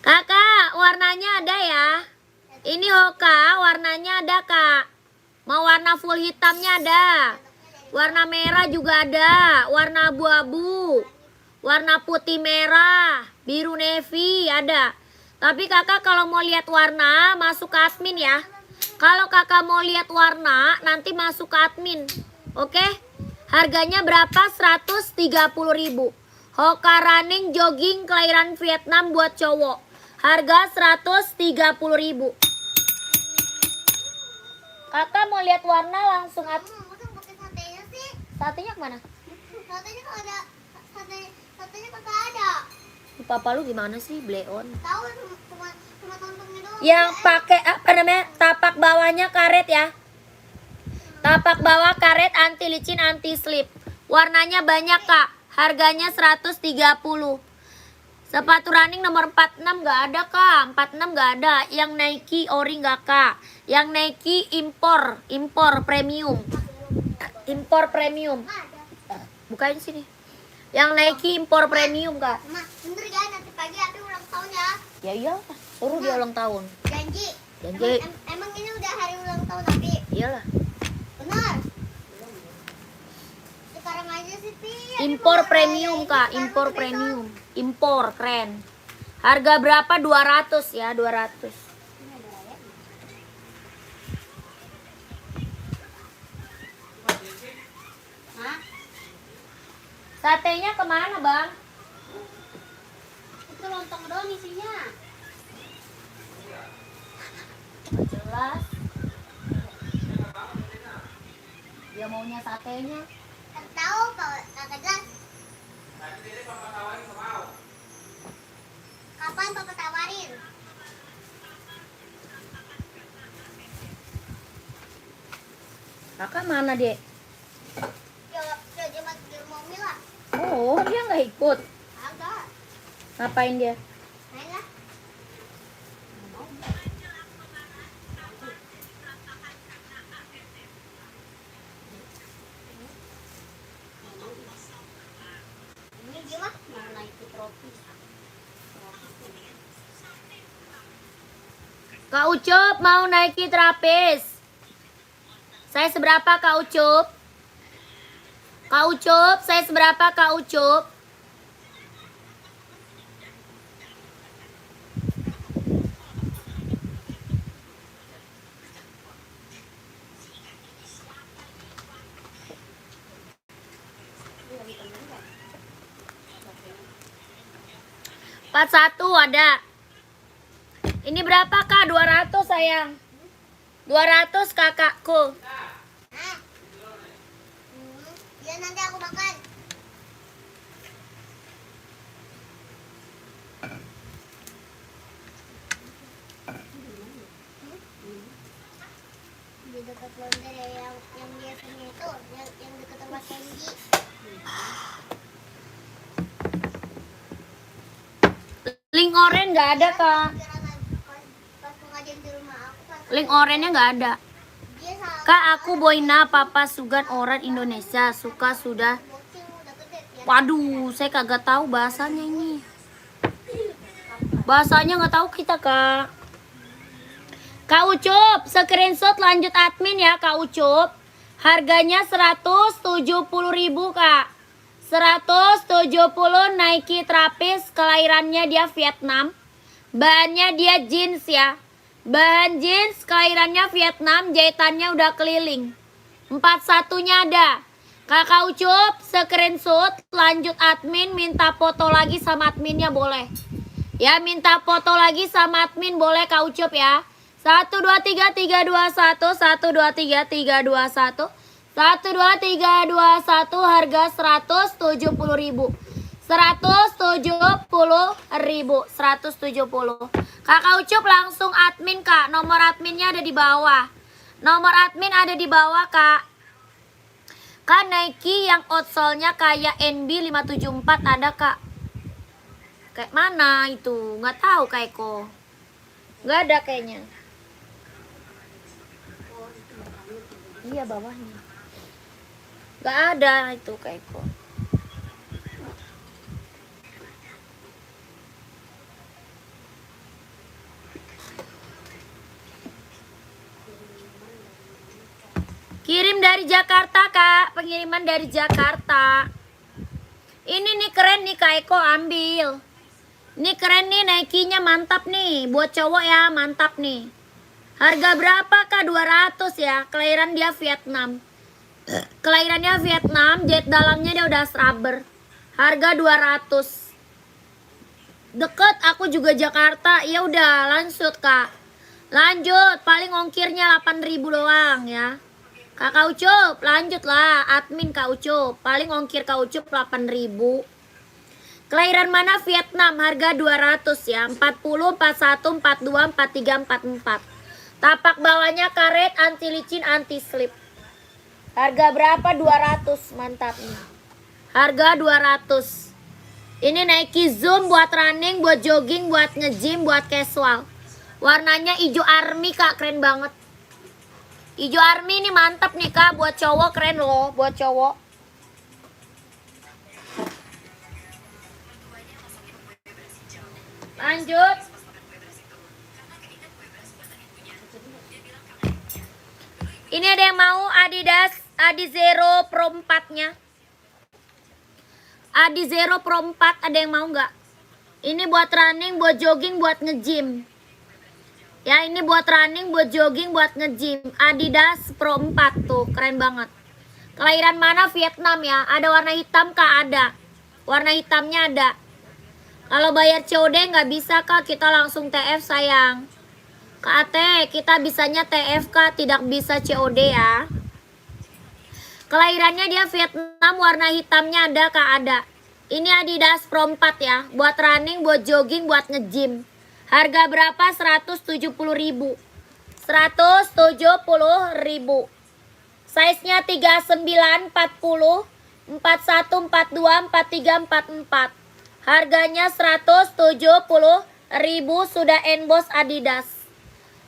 Kakak, warnanya ada ya. Ini Hoka, warnanya ada kak. Mau warna full hitamnya ada. Warna merah juga ada. Warna abu-abu. Warna putih merah. Biru navy ada. Tapi kakak kalau mau lihat warna, masuk ke admin ya. Kalau kakak mau lihat warna, nanti masuk ke admin. Oke? Harganya berapa? 130.000. Hoka running jogging kelahiran Vietnam buat cowok. Harga 130.000. Kakak mau lihat warna langsung Masa pakai satenya sih? Satenya kemana? Satenya kok ada. Satenya kagak ada. Papa lu gimana sih, Bleon? Tahu cuma tontonnya doang. Yang pakai apa namanya? Tapak bawahnya karet ya. Tapak bawah karet, anti licin, anti slip. Warnanya banyak kak. Harganya 130. Sepatu running nomor 46 nggak ada kak. 46 nggak ada. Yang Nike ori nggak kak. Yang Nike impor premium. Impor premium. Bukain sini. Yang Nike impor premium kak. Ma, bener ya nanti pagi aku ulang tahun ya. Ya iyalah, suruh dia ulang tahun. Janji. Janji. Emang ini udah hari ulang tahun tapi Iyalah. benar. Sekarang aja sih Pi. Impor premium kak, impor premium. Impor, keren. Harga berapa? 200 ya, 200. Hah? Satenya kemana bang? Itu lontong doang isinya. Jelas. Dia maunya satenya. Tahu kalau kagak jelas. Kapan papa tawarin? Kakak mana dek? Dia masuk di rumah Umi lah. Oh, dia nggak ikut. Agak. Ngapain dia? Main lah. Ini gimana? Mau naik ke tropis. Kak Ucup mau naiki terapis. Saya seberapa Kak Ucup? Kak Ucup, saya seberapa Kak Ucup? Empat satu ada. Ini berapa Kak? 200 sayang. 200 kakakku. Ya nanti aku makan. Di dekat laundry yang biasanya itu, yang dekat tempat Kenji. Link orange nggak ada Kak. Pas pengajian di rumah aku pas Link orange-nya nggak ada. dia salah Kak, aku Boyna, Papa Sugan orang Indonesia. Suka sudah. bocil udah gede ya. Waduh, saya kagak tahu bahasanya ini. Bahasanya nggak tahu kita Kak. Kak Ucup, screenshot lanjut admin ya Kak Ucup. Harganya 170.000 Kak. 170 Nike Trapis, kelahirannya dia Vietnam. Bahannya dia jeans ya. Bahan jeans, kelahirannya Vietnam, jahitannya udah keliling. 41-nya ada. Kakak Ucup, screenshot lanjut admin, minta foto lagi sama adminnya boleh. Ya, minta foto lagi sama admin boleh Kak Ucup ya. 1 2 3 3 2 1 1 2 3 3 2 1 1 2 3 2 1 harga 170.000. 170.000. 170. Kakak Ucup langsung admin Kak. Nomor adminnya ada di bawah. Nomor admin ada di bawah Kak. Kak Nike yang outsole-nya kayak NB 574 ada Kak. Kayak mana itu? Nggak tahu Kak Eko. Nggak ada kayaknya. Iya bawahnya. Nggak ada itu Kak Eko. Kirim dari Jakarta Kak. Pengiriman dari Jakarta. Ini nih keren nih Kak Eko, ambil. Ini keren nih, Nike-nya mantap nih. Buat cowok ya, mantap nih. Harga berapa Kak? 200 ya. Kelahiran dia Vietnam. Kelahirannya Vietnam, jahit dalamnya dia udah rubber. Harga 200. Deket, aku juga Jakarta. Ya udah, lanjut Kak. Lanjut, paling ongkirnya 8.000 doang ya. Kakak Ucup, lanjut lah. Admin Kak Ucup. Paling ongkir Kak Ucup 8.000. Kelahiran mana? Vietnam. Harga 200 ya. 40, 41, 42, 43, 44. Tapak bawahnya karet, anti licin, anti slip. Harga berapa? 200. Mantap nih. Harga 200. Ini Nike Zoom buat running, buat jogging, buat nge-gym, buat casual. Warnanya hijau army Kak, keren banget. Hijau army ini mantap nih Kak, buat cowok keren loh, buat cowok. Lanjut. Ini ada yang mau Adidas Adizero Pro 4-nya. Adizero Pro 4 ada yang mau nggak? Ini buat running, buat jogging, buat nge-gym. Ya, ini buat running, buat jogging, buat nge-gym. Adidas Pro 4 tuh, keren banget. Kelahiran mana? Vietnam ya. Ada warna hitam Kak? Ada. Warna hitamnya ada. Kalau bayar COD nggak bisa Kak, kita langsung TF sayang. Kak Ate, kita bisanya TF Kak, tidak bisa COD ya. Kelahirannya dia Vietnam, warna hitamnya ada Kak? Ada. Ini Adidas Pro 4 ya. Buat running, buat jogging, buat nge-gym. Harga berapa? 170.000. 170.000. Size-nya 39, 40, 41, 42, 43, 44. Harganya 170.000, sudah emboss Adidas.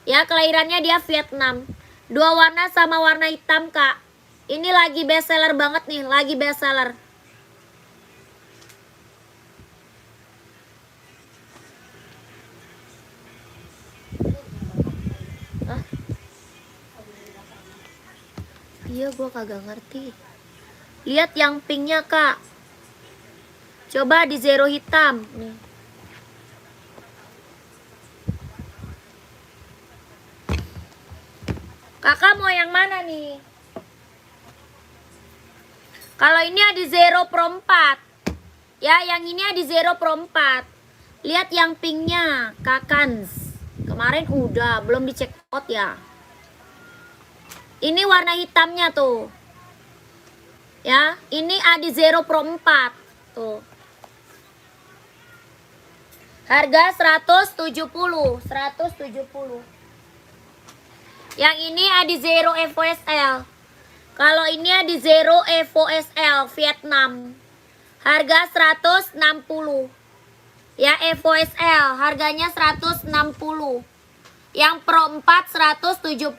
Ya, kelahirannya dia Vietnam. 2 warna sama warna hitam, Kak. Ini lagi best seller banget nih, lagi best seller. Hah? Iya, gua kagak ngerti. Lihat yang pinknya, Kak. Coba di zero hitam nih. Kakak mau yang mana nih? Kalau ini ada Zero Pro 4. Ya, yang ini ada Zero Pro 4. Lihat yang pinknya, Kakans. Kemarin udah, belum di check out ya. Ini warna hitamnya tuh. Ya, ini ada Zero Pro 4. Tuh. Harga 170. Yang ini ada Zero Evo SL. Kalau ini ada Zero Evo SL Vietnam. Harga 160. Ya, Evo SL harganya 160. Yang Pro 4 170.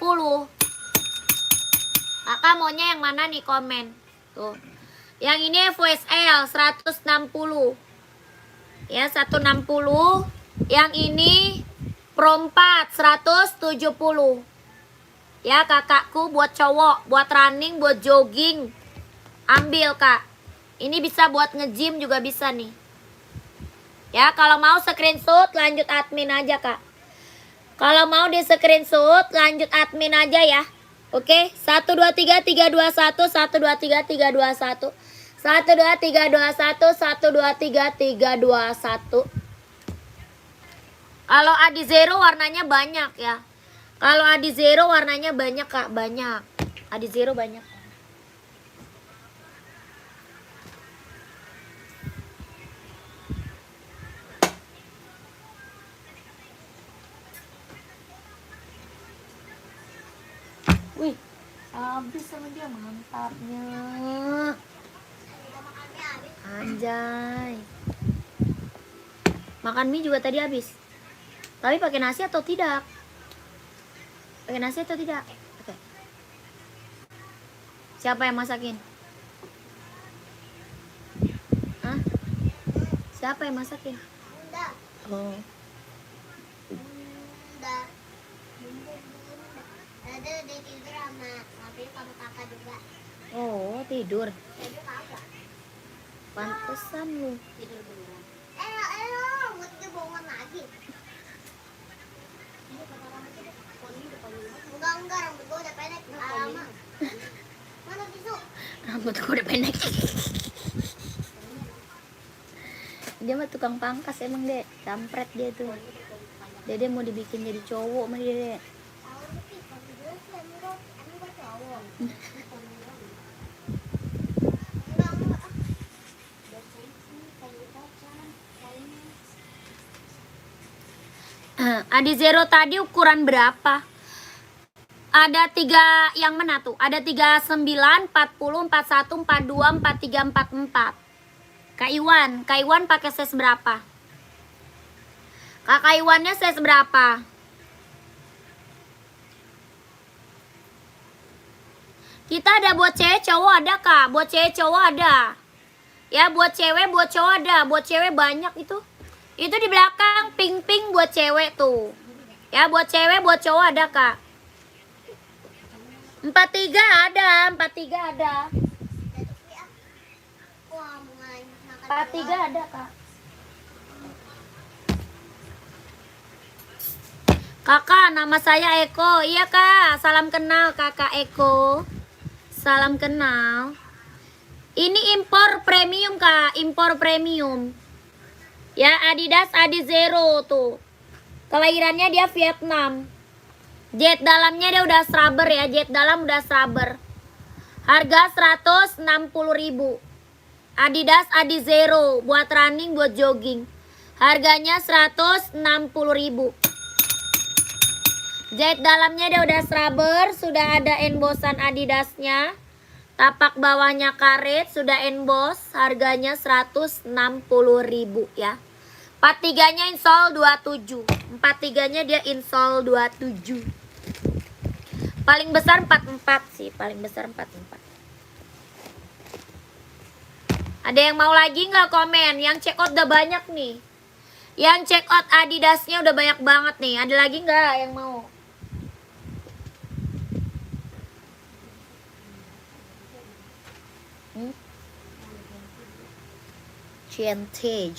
Kakak maunya yang mana nih, komen. Tuh. Yang ini Evo SL 160. Ya, 160. Yang ini Pro 4 170. Ya, kakakku, buat cowok, buat running, buat jogging. Ambil, Kak. Ini bisa buat nge-gym juga bisa nih. Ya, kalau mau screenshot lanjut admin aja, Kak. Kalau mau di screenshot lanjut admin aja ya. Oke, 1 2 3 3 2 1 1 2 3 3 2 1 1 2 3 2 1 1 2 3 3 2 1. Kalau Adi Zero warnanya banyak ya. Kalau Adi Zero warnanya banyak, Kak, banyak. Adi Zero banyak. Wih, habis sama dia, mantapnya. Anjay. Makan mie juga tadi habis. Tapi pakai nasi atau tidak? Pakai nasi atau tidak? Oke. Siapa yang masakin? Hah? Siapa yang masakin? Bunda. Oh. Bunda. Ada dia tidur sama kakak juga. Oh, tidur. Jadi kagak. Pantesan lu. Tidur dulu. Buat dia bohongan lagi. Enggak, rambut gue udah pendek. Lama. Mana tisu? Rambut gue udah pendek. Dia mah tukang pangkas emang, Dek. Kampret dia tuh. Dede mau dibikin jadi cowok sama dia, Dek. Adi Zero tadi ukuran berapa? Ada 3 yang mana tuh? Ada 39, 40, 41, 42, 43, 44. Kak Iwan pakai size berapa? Kakak Iwannya size berapa? Kita ada buat cewek cowok ada, Kak. Buat cewek cowok ada. Ya, buat cewek buat cowok ada. Buat cewek banyak itu. Itu di belakang pink-pink buat cewek tuh. Ya, buat cewek buat cowok ada, Kak. 43 ada, 43 ada. 43 ada, Kak. Kakak, nama saya Eko. Iya, Kak. Salam kenal, Kakak Eko. Salam kenal. Ini impor premium, Kak. Impor premium. Ya, Adidas Adi Zero tuh. Kelahirannya dia Vietnam. Jet dalamnya dia udah scrubber ya. Jet dalam udah scrubber. Harga 160.000. Adidas Adizero buat running, buat jogging. Harganya 160.000. Jahit dalamnya dia udah rubber, sudah ada embosan Adidasnya. Tapak bawahnya karet, sudah emboss. Harganya 160.000 ya. 43-nya insole 27. 43-nya dia insole 27. Paling besar 44 sih, paling besar 44. Ada yang mau lagi nggak komen? Yang check out udah banyak nih. Yang check out Adidasnya udah banyak banget nih. Ada lagi nggak yang mau? Gente.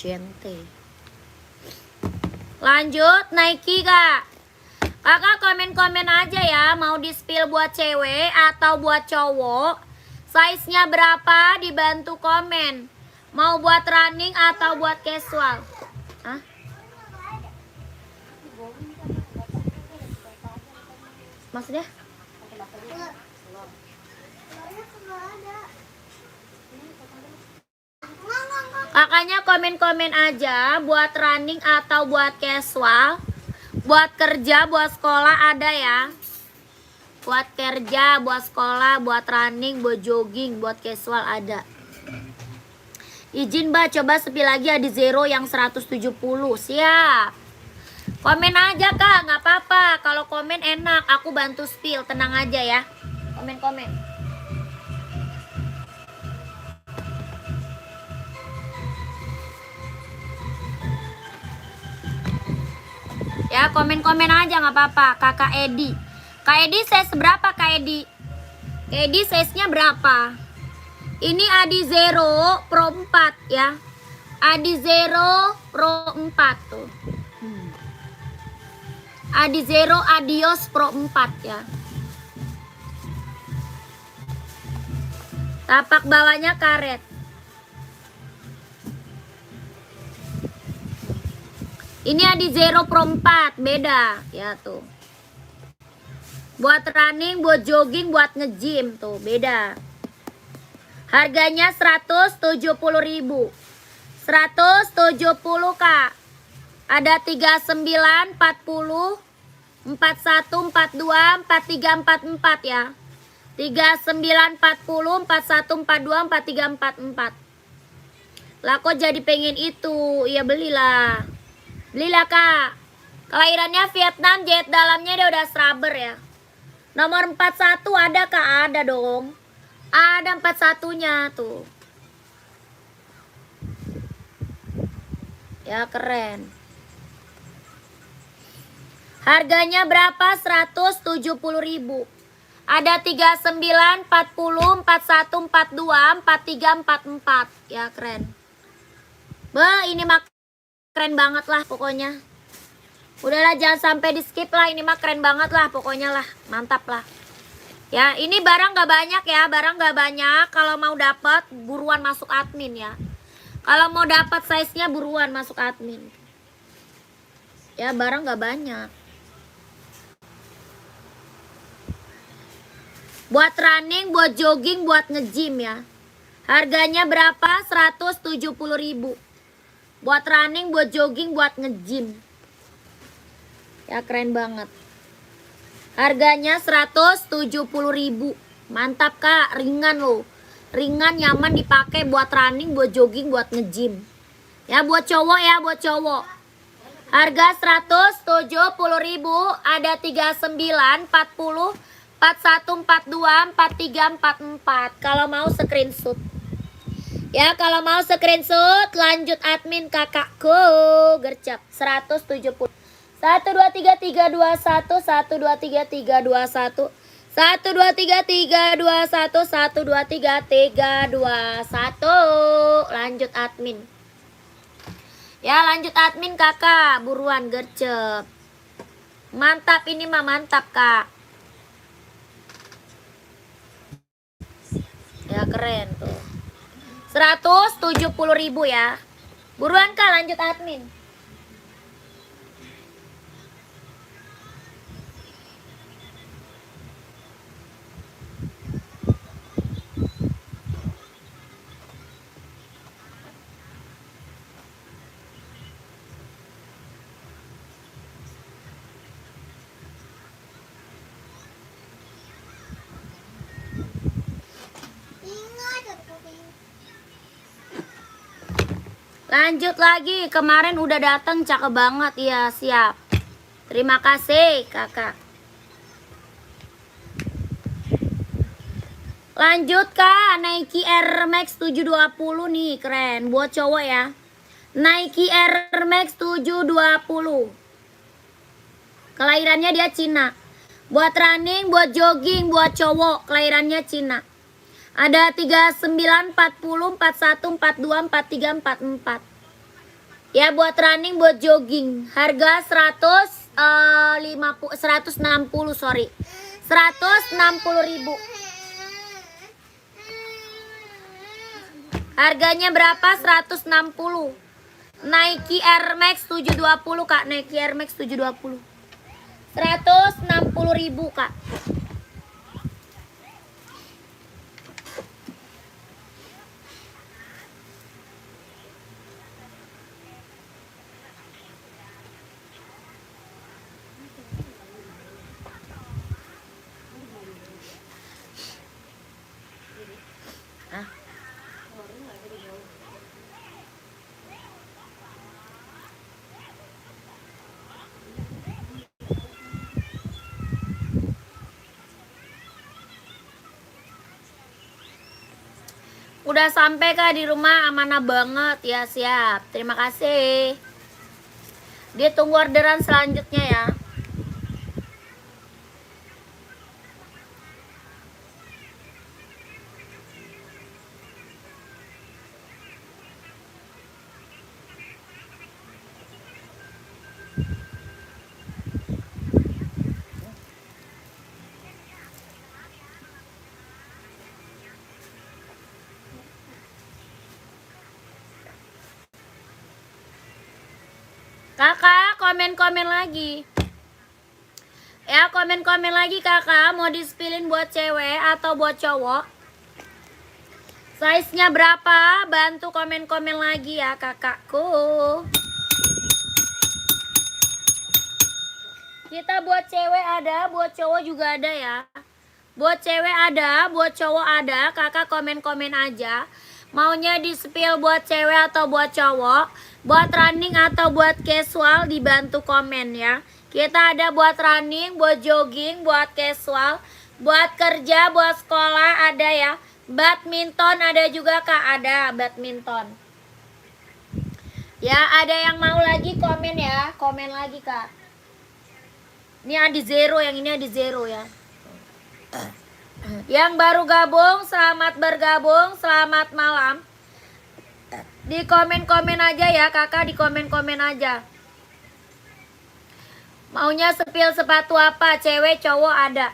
Lanjut, Nike kak. Kakak komen-komen aja ya. Mau di spill buat cewek atau buat cowok. Size-nya berapa? Dibantu komen. Mau buat running atau buat casual? Hah? Maksudnya? Kakaknya komen-komen aja buat running atau buat casual. Buat kerja, buat sekolah ada ya. Buat kerja, buat sekolah, buat running, buat jogging, buat casual ada. Izin mbak, coba sepi lagi Adizero yang 170. Siap. Komen aja kak, nggak apa-apa. Kalau komen enak, aku bantu spill. Tenang aja ya. Komen-komen. Ya, komen-komen aja nggak apa-apa. Kakak Edi. Kak Edi size berapa Kak Edi? Kak Edi size-nya berapa? Ini Adizero Pro 4 ya. Adizero Pro 4 tuh. Adizero Adios Pro 4 ya. Tapak bawahnya karet. Ini Adizero Pro 4, beda ya tuh. Buat running, buat jogging, buat nge-gym tuh, beda. Harganya 170.000. 170 kak. Ada 39, 40, 41, 42, 43, 44 ya. 39, 40, 41, 42, 43, 44. Lah kok jadi pengen itu? Ya belilah. Belilah kak. Kelahirannya Vietnam, jahit dalamnya dia udah rubber ya. Nomor 41 ada kak? Ada dong. Ada 41-nya tuh. Ya keren. Harganya berapa? 170.000. Ada 39, 40, 41, 42, 43, 44. Ya keren. Bah, ini mah keren banget lah pokoknya. Udahlah jangan sampai di skip lah, ini mah keren banget lah pokoknya lah, mantap lah. Ya ini barang gak banyak ya, barang gak banyak. Kalau mau dapat buruan masuk admin ya. Kalau mau dapat size-nya buruan masuk admin. Ya barang gak banyak. Buat running, buat jogging, buat nge-gym ya. Harganya berapa? 170.000. Buat running, buat jogging, buat nge-gym. Ya keren banget. Harganya 170.000. Mantap kak, ringan loh. Ringan, nyaman dipakai buat running, buat jogging, buat nge-gym. Ya buat cowok ya, buat cowok. Harga 170.000. Ada 39, 40, 41, 42, 43, 44. Kalau mau screenshot. Ya kalau mau screenshot lanjut admin kakakku. Gercep 170. 1 2 3 3 2 1 1 2 3 3 2 1 1 2 3 3 2 1 1 2 3 3 2 1. Lanjut admin. Ya lanjut admin kakak, buruan gercep. Mantap ini mah, mantap kak. Ya keren tuh. 170.000 ya. Buruan kak, lanjut admin. Lanjut lagi, kemarin udah datang cakep banget. Iya, siap. Terima kasih, Kakak. Lanjut, Kak. Nike Air Max 720 nih, keren. Buat cowok ya. Nike Air Max 720. Kelahirannya dia Cina. Buat running, buat jogging, buat cowok, kelahirannya Cina. Ada 39, 40, 41, 42, 43, 44. Ya buat running, buat jogging. Harga 160, sorry. 160.000. Harganya berapa? 160. Nike Air Max 720, Kak. Nike Air Max 720. 160.000, Kak. Udah sampai Kak di rumah, amanah banget ya, siap. Terima kasih. Dia tunggu orderan selanjutnya ya. Kakak, komen-komen lagi. Ya, komen-komen lagi kakak. Mau di-spillin buat cewek atau buat cowok? Size-nya berapa? Bantu komen-komen lagi ya kakakku. Kita buat cewek ada, buat cowok juga ada ya. Buat cewek ada, buat cowok ada. Kakak komen-komen aja. Maunya di-spill buat cewek atau buat cowok, buat running atau buat casual, dibantu komen ya. Kita ada buat running, buat jogging, buat casual, buat kerja, buat sekolah ada ya. Badminton ada juga Kak, ada badminton. Ya, ada yang mau lagi komen ya, komen lagi Kak. Ini ada zero, yang ini ada zero ya. Yang baru gabung, selamat bergabung, selamat malam. Di komen-komen aja ya kakak, di komen-komen aja. Maunya spill sepatu apa, cewek cowok ada.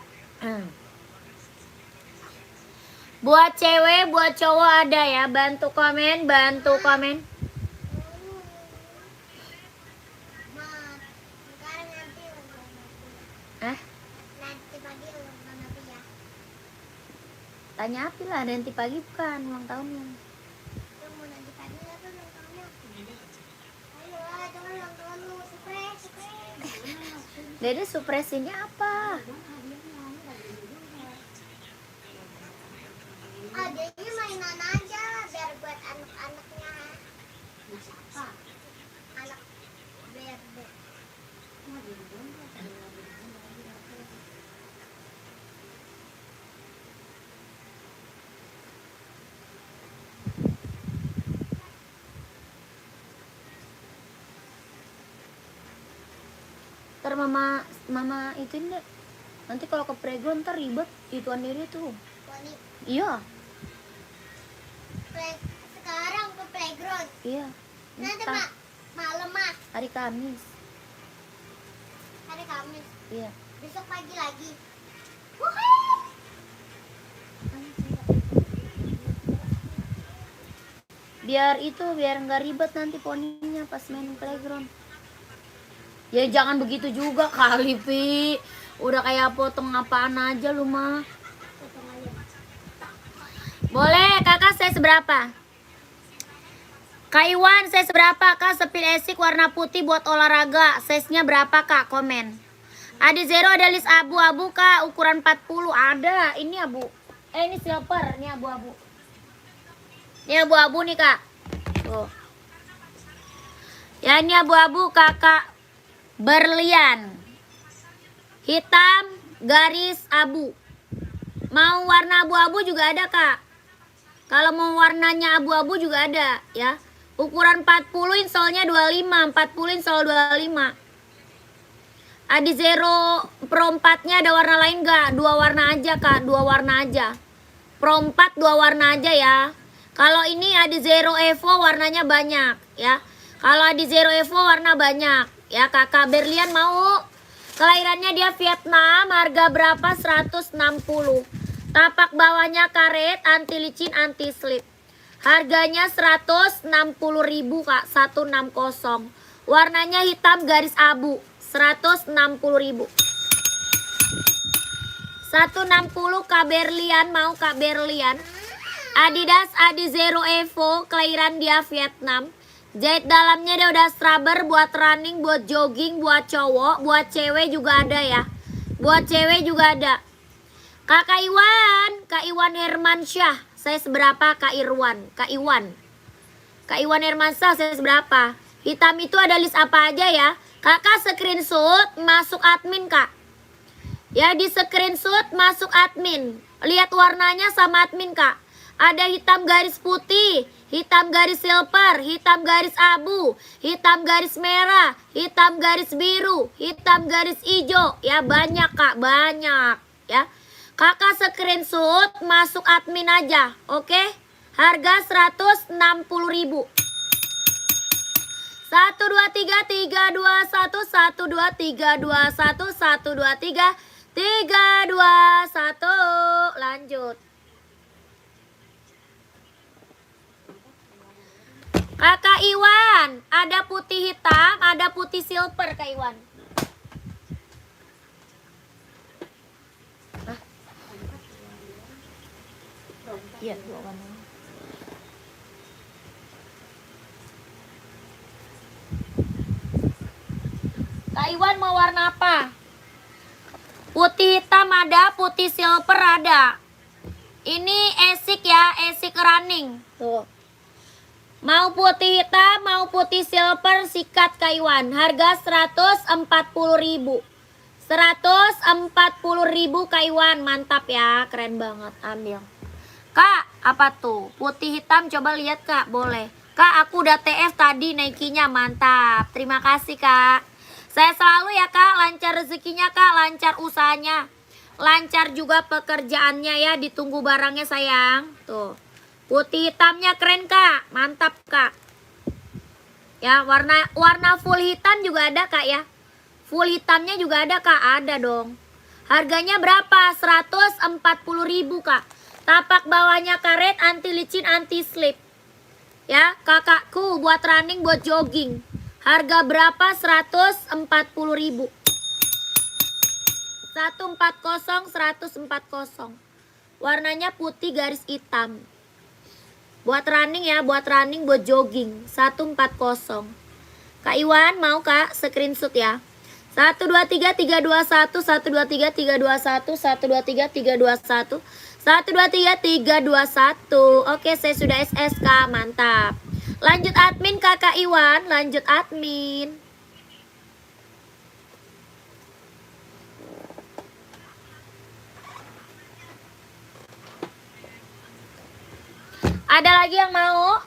Buat cewek, buat cowok ada ya. Bantu komen, bantu komen. Tanya Api lah, nanti pagi bukan ulang tahunnya. Dede supresinya apa? Adanya mainan aja biar buat anak-anaknya. Apa? Anak bebek. Ntar mama itu enggak. Nanti kalau ke playground ntar ribet ituan diri tuh. Poni. Iya. Sekarang ke playground. Iya. Nanti Ntar malam mah. hari Kamis. Hari Kamis. Iya. Besok pagi lagi. Biar nggak ribet nanti poninya pas main playground. Ya jangan begitu juga kali Pi. Udah kayak potong apaan aja lu mah. Boleh kakak size berapa? Kak Iwan size berapa kak? Sepil esik warna putih buat olahraga. Size-nya berapa kak? Komen. Ada zero, ada list abu-abu kak. Ukuran 40 ada. Ini abu. Ini silver. Ini abu-abu. Ini abu-abu nih kak. Tuh. Ya ini abu-abu kakak berlian. Hitam garis abu. Mau warna abu-abu juga ada kak. Kalau mau warnanya abu-abu juga ada ya. Ukuran 40 insolnya 25, 40 insol 25. Adi Zero Pro 4-nya ada warna lain gak? Dua warna aja kak, dua warna aja. Pro 4 dua warna aja ya. Kalau ini Adi Zero Evo warnanya banyak ya. Kalau Adi Zero Evo warna banyak ya. Kakak berlian mau? Kelahirannya dia Vietnam, harga berapa? 160. Tapak bawahnya karet, anti licin, anti slip. Harganya 160.000 kak, 160. Warnanya hitam garis abu, 160.000. 160 Kak Berlian, mau Kak Berlian. Adidas Adi Zero Evo, kelahiran dia Vietnam. Jahit dalamnya dia udah scrubber buat running, buat jogging, buat cowok, buat cewek juga ada ya. Buat cewek juga ada. Kak Iwan Hermansyah, saya seberapa Kak Irwan? Kak Iwan Hermansyah, saya seberapa? Hitam itu ada list apa aja ya? Kakak screenshot masuk admin kak. Ya di screenshot masuk admin. Lihat warnanya sama admin kak. Ada hitam garis putih, hitam garis silver, hitam garis abu, hitam garis merah, hitam garis biru, hitam garis hijau. Ya banyak kak, banyak ya. Kakak screenshot masuk admin aja, oke? Harga 160.000. 1 2 3 3 2 1 1 2 3 2 1 1 2 3 3 2 1. Lanjut. Kakak Iwan, ada putih hitam, ada putih silver Kak Iwan. Iya, dua warna. Kak Iwan mau warna apa? Putih hitam ada, putih silver ada. Ini esik ya, esik running. Tuh. Mau putih hitam, mau putih silver, sikat Kak Iwan. Harga 140.000. 140.000 Kak Iwan, mantap ya, keren banget. Ambil. Kak, apa tuh? Putih hitam, coba lihat Kak, boleh. Kak, aku udah TF tadi, naikinya mantap. Terima kasih Kak. Saya selalu ya Kak, lancar rezekinya Kak, lancar usahanya. Lancar juga pekerjaannya ya, ditunggu barangnya sayang. Tuh. Putih hitamnya keren Kak, mantap Kak. Ya, warna full hitam juga ada Kak ya. Full hitamnya juga ada Kak, ada dong. Harganya berapa? 140.000 Kak. Tapak bawahnya karet, anti licin, anti slip. Ya, kakakku buat running, buat jogging. Harga berapa? 140.000. 140, 140. Warnanya putih garis hitam. Buat running ya, buat running, buat jogging. 140. Kak Iwan mau Kak screenshot ya. 1 2 3 3 2 1 1 2 3 3 2 1 1 2 3 3 2 1 1 2 3 3 2 1. Oke, saya sudah SSK, mantap. Lanjut admin Kakak Iwan, lanjut admin. Ada lagi yang mau?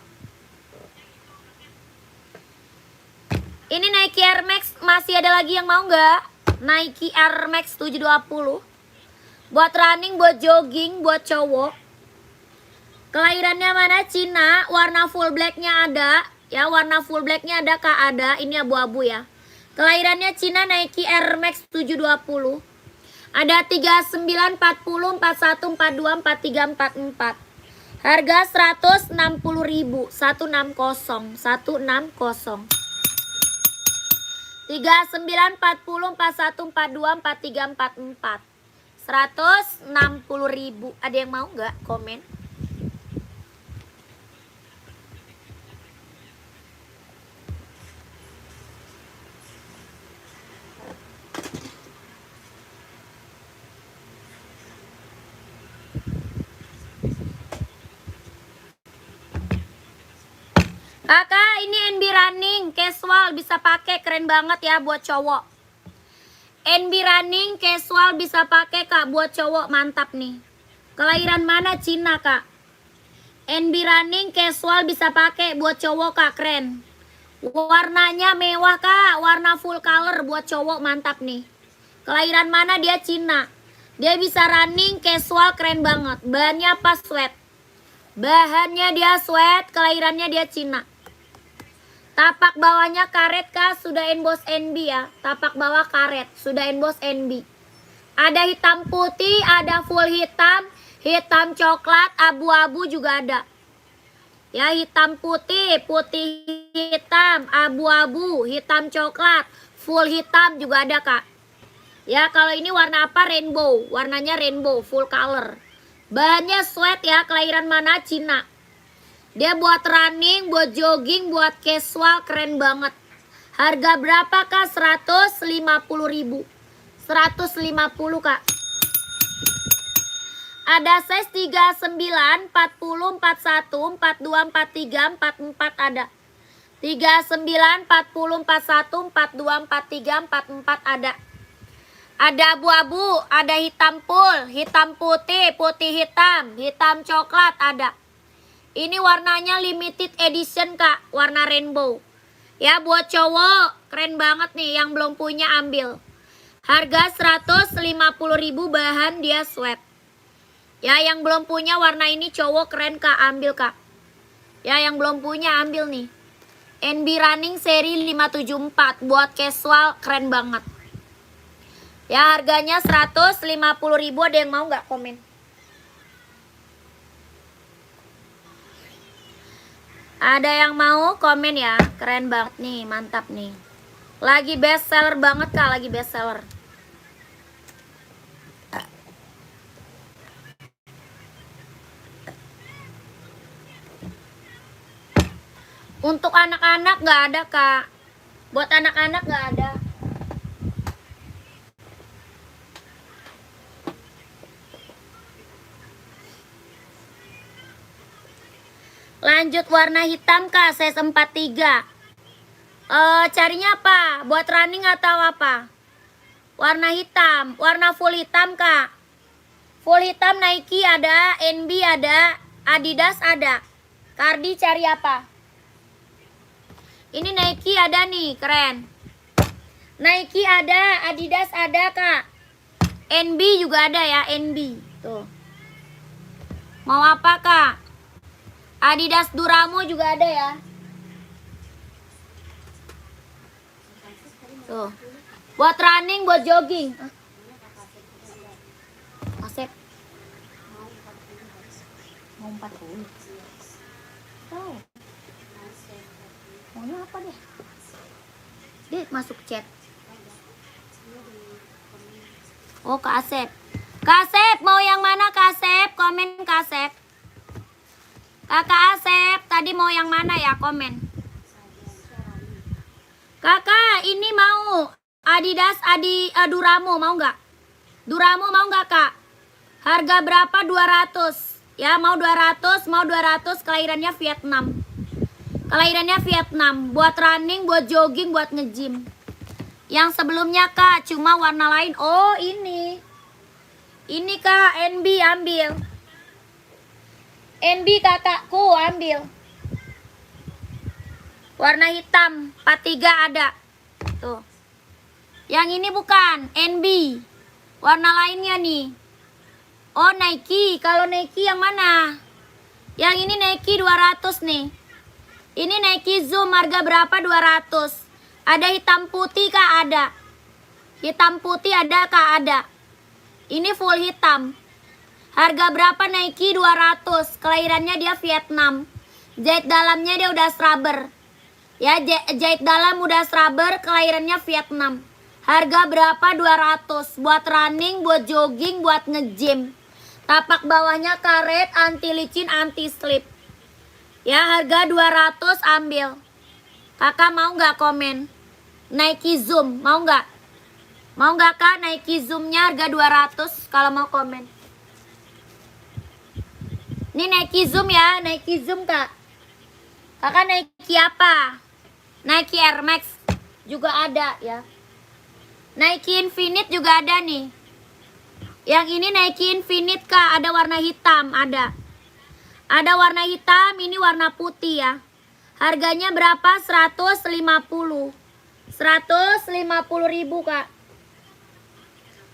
Ini Nike Air Max masih ada lagi yang mau nggak? Nike Air Max 720. Buat running, buat jogging, buat cowok. Kelahirannya mana? Cina. Warna full blacknya ada. Ya, warna full blacknya ada Kak, ada. Ini abu-abu ya. Kelahirannya Cina, Nike Air Max 720. Ada 39, 40, 41, 42, 43, 44. Harga 160.000. 160. 160. 39, 40, 41, 42, 43, 44. 160.000. Ada yang mau nggak? Komen. Kakak, ini NB Running casual bisa pakai, keren banget ya buat cowok. NB Running casual bisa pakai kak buat cowok, mantap nih. Kelahiran mana? Cina kak. NB Running casual bisa pakai buat cowok kak, keren. Warnanya mewah kak, warna full color buat cowok, mantap nih. Kelahiran mana? Dia Cina. Dia bisa running casual, keren banget. Bahannya apa? Sweat. Bahannya dia sweat, kelahirannya dia Cina. Tapak bawahnya karet kak, sudah emboss NB ya. Tapak bawah karet, sudah emboss NB. Ada hitam putih, ada full hitam, hitam coklat, abu-abu juga ada. Ya, hitam putih, putih hitam, abu-abu, hitam coklat, full hitam juga ada kak. Ya, kalau ini warna apa? Rainbow, warnanya rainbow, full color. Bahannya sweat ya, kelahiran mana? Cina. Dia buat running, buat jogging, buat casual, keren banget. Harga berapa kak? 150.000. 150 kak. Ada size 39, 40, 41, 42, 43, 44 ada. 39, 40, 41, 42, 43, 44 ada. Ada abu-abu, ada hitam full, hitam putih, putih hitam, hitam coklat ada. Ini warnanya limited edition kak, warna rainbow. Ya, buat cowok, keren banget nih, yang belum punya ambil. Harga 150.000, bahan dia sweat. Ya, yang belum punya warna ini cowok, keren kak, ambil kak. Ya, yang belum punya ambil nih. NB Running seri 574, buat casual, keren banget. Ya, harganya 150.000, ada yang mau nggak? Komen. Ada yang mau? Komen ya. Keren banget nih, mantap nih. Lagi best seller banget kak, lagi best seller. Untuk anak-anak nggak ada kak. Buat anak-anak nggak ada. Lanjut warna hitam kak, size 43. Carinya apa? Buat running atau apa? Warna hitam, warna full hitam kak. Full hitam Nike ada, NB ada, Adidas ada. Cardi cari apa? Ini Nike ada nih, keren. Nike ada, Adidas ada kak. NB juga ada ya, NB. Tuh. Mau apa kak? Adidas Duramo juga ada ya. Tuh. Buat running, buat jogging. Asep. Mau 40. Oh. Maunya apa deh? Dia masuk chat. Oh, Kak Asep. Kak Asep, mau yang mana Kak Asep? Komen Kak Asep. Kakak Asep, tadi mau yang mana ya? Komen. Kakak, ini mau Adidas Duramo, mau nggak? Duramo mau nggak kak? Harga berapa? 200. Ya, mau 200, mau 200. Kelahirannya Vietnam. Kelahirannya Vietnam. Buat running, buat jogging, buat nge-gym. Yang sebelumnya kak, cuma warna lain. Oh, ini. Ini kak, NB ambil. NB kakakku ambil. Warna hitam 43 ada. Tuh. Yang ini bukan NB. Warna lainnya nih. Oh, Nike. Kalau Nike yang mana? Yang ini Nike 200 nih. Ini Nike Zoom, harga berapa? 200. Ada hitam putih kak? Ada. Hitam putih ada kak? Ada. Ini full hitam. Harga berapa Nike? 200. Kelahirannya dia Vietnam. Jahit dalamnya dia udah rubber. Ya, jahit dalam udah rubber. Kelahirannya Vietnam. Harga berapa? 200. Buat running, buat jogging, buat nge-gym. Tapak bawahnya karet, anti licin, anti slip. Ya, harga 200 ambil. Kakak mau nggak? Komen. Nike Zoom, mau nggak? Mau nggak kak? Nike Zoomnya harga 200. Kalau mau komen. Ini Nike Zoom ya, Nike Zoom kak. Kakak Nike apa? Nike Air Max juga ada ya. Nike Infinite juga ada nih. Yang ini Nike Infinite Kak, ada warna hitam, ada. Ada warna hitam, ini warna putih ya. Harganya berapa? 150. 150.000 Kak.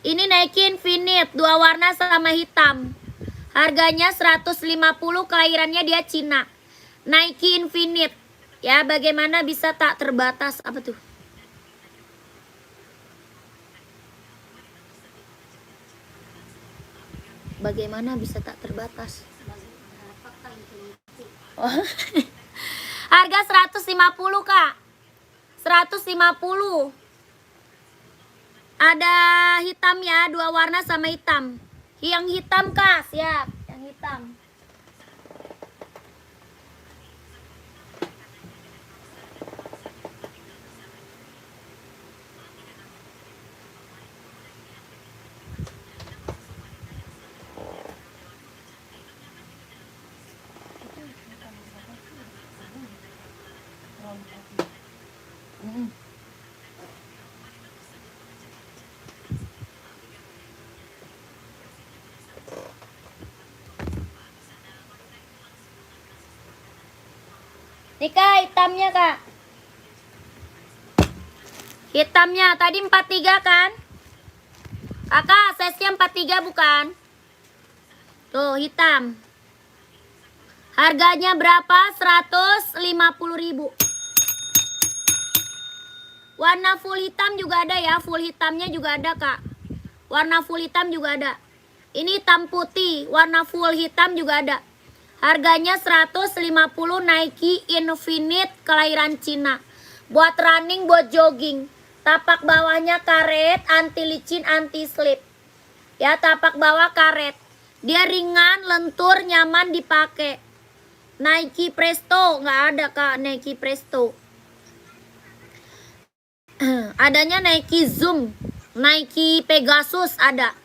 Ini Nike Infinite, dua warna sama hitam. Harganya 150, kelahirannya dia Cina. Nike Infinite. Ya, bagaimana bisa tak terbatas? Apa tuh? Bagaimana bisa tak terbatas? Oh. Harga 150 Kak. 150. Ada hitamnya, dua warna sama hitam. Yang hitam Kak, siap. Yang hitam. Nih Kak, hitamnya Kak. Hitamnya tadi 43 kan? Kakak, size-nya 43 bukan? Tuh, hitam. Harganya berapa? 150.000. Warna full hitam juga ada ya. Full hitamnya juga ada Kak. Warna full hitam juga ada. Ini hitam putih. Warna full hitam juga ada. Harganya 150, Nike Infinite, kelahiran Cina. Buat running, buat jogging. Tapak bawahnya karet, anti licin, anti slip. Ya, tapak bawah karet. Dia ringan, lentur, nyaman dipakai. Nike Presto, nggak ada Kak Nike Presto. Adanya Nike Zoom, Nike Pegasus ada.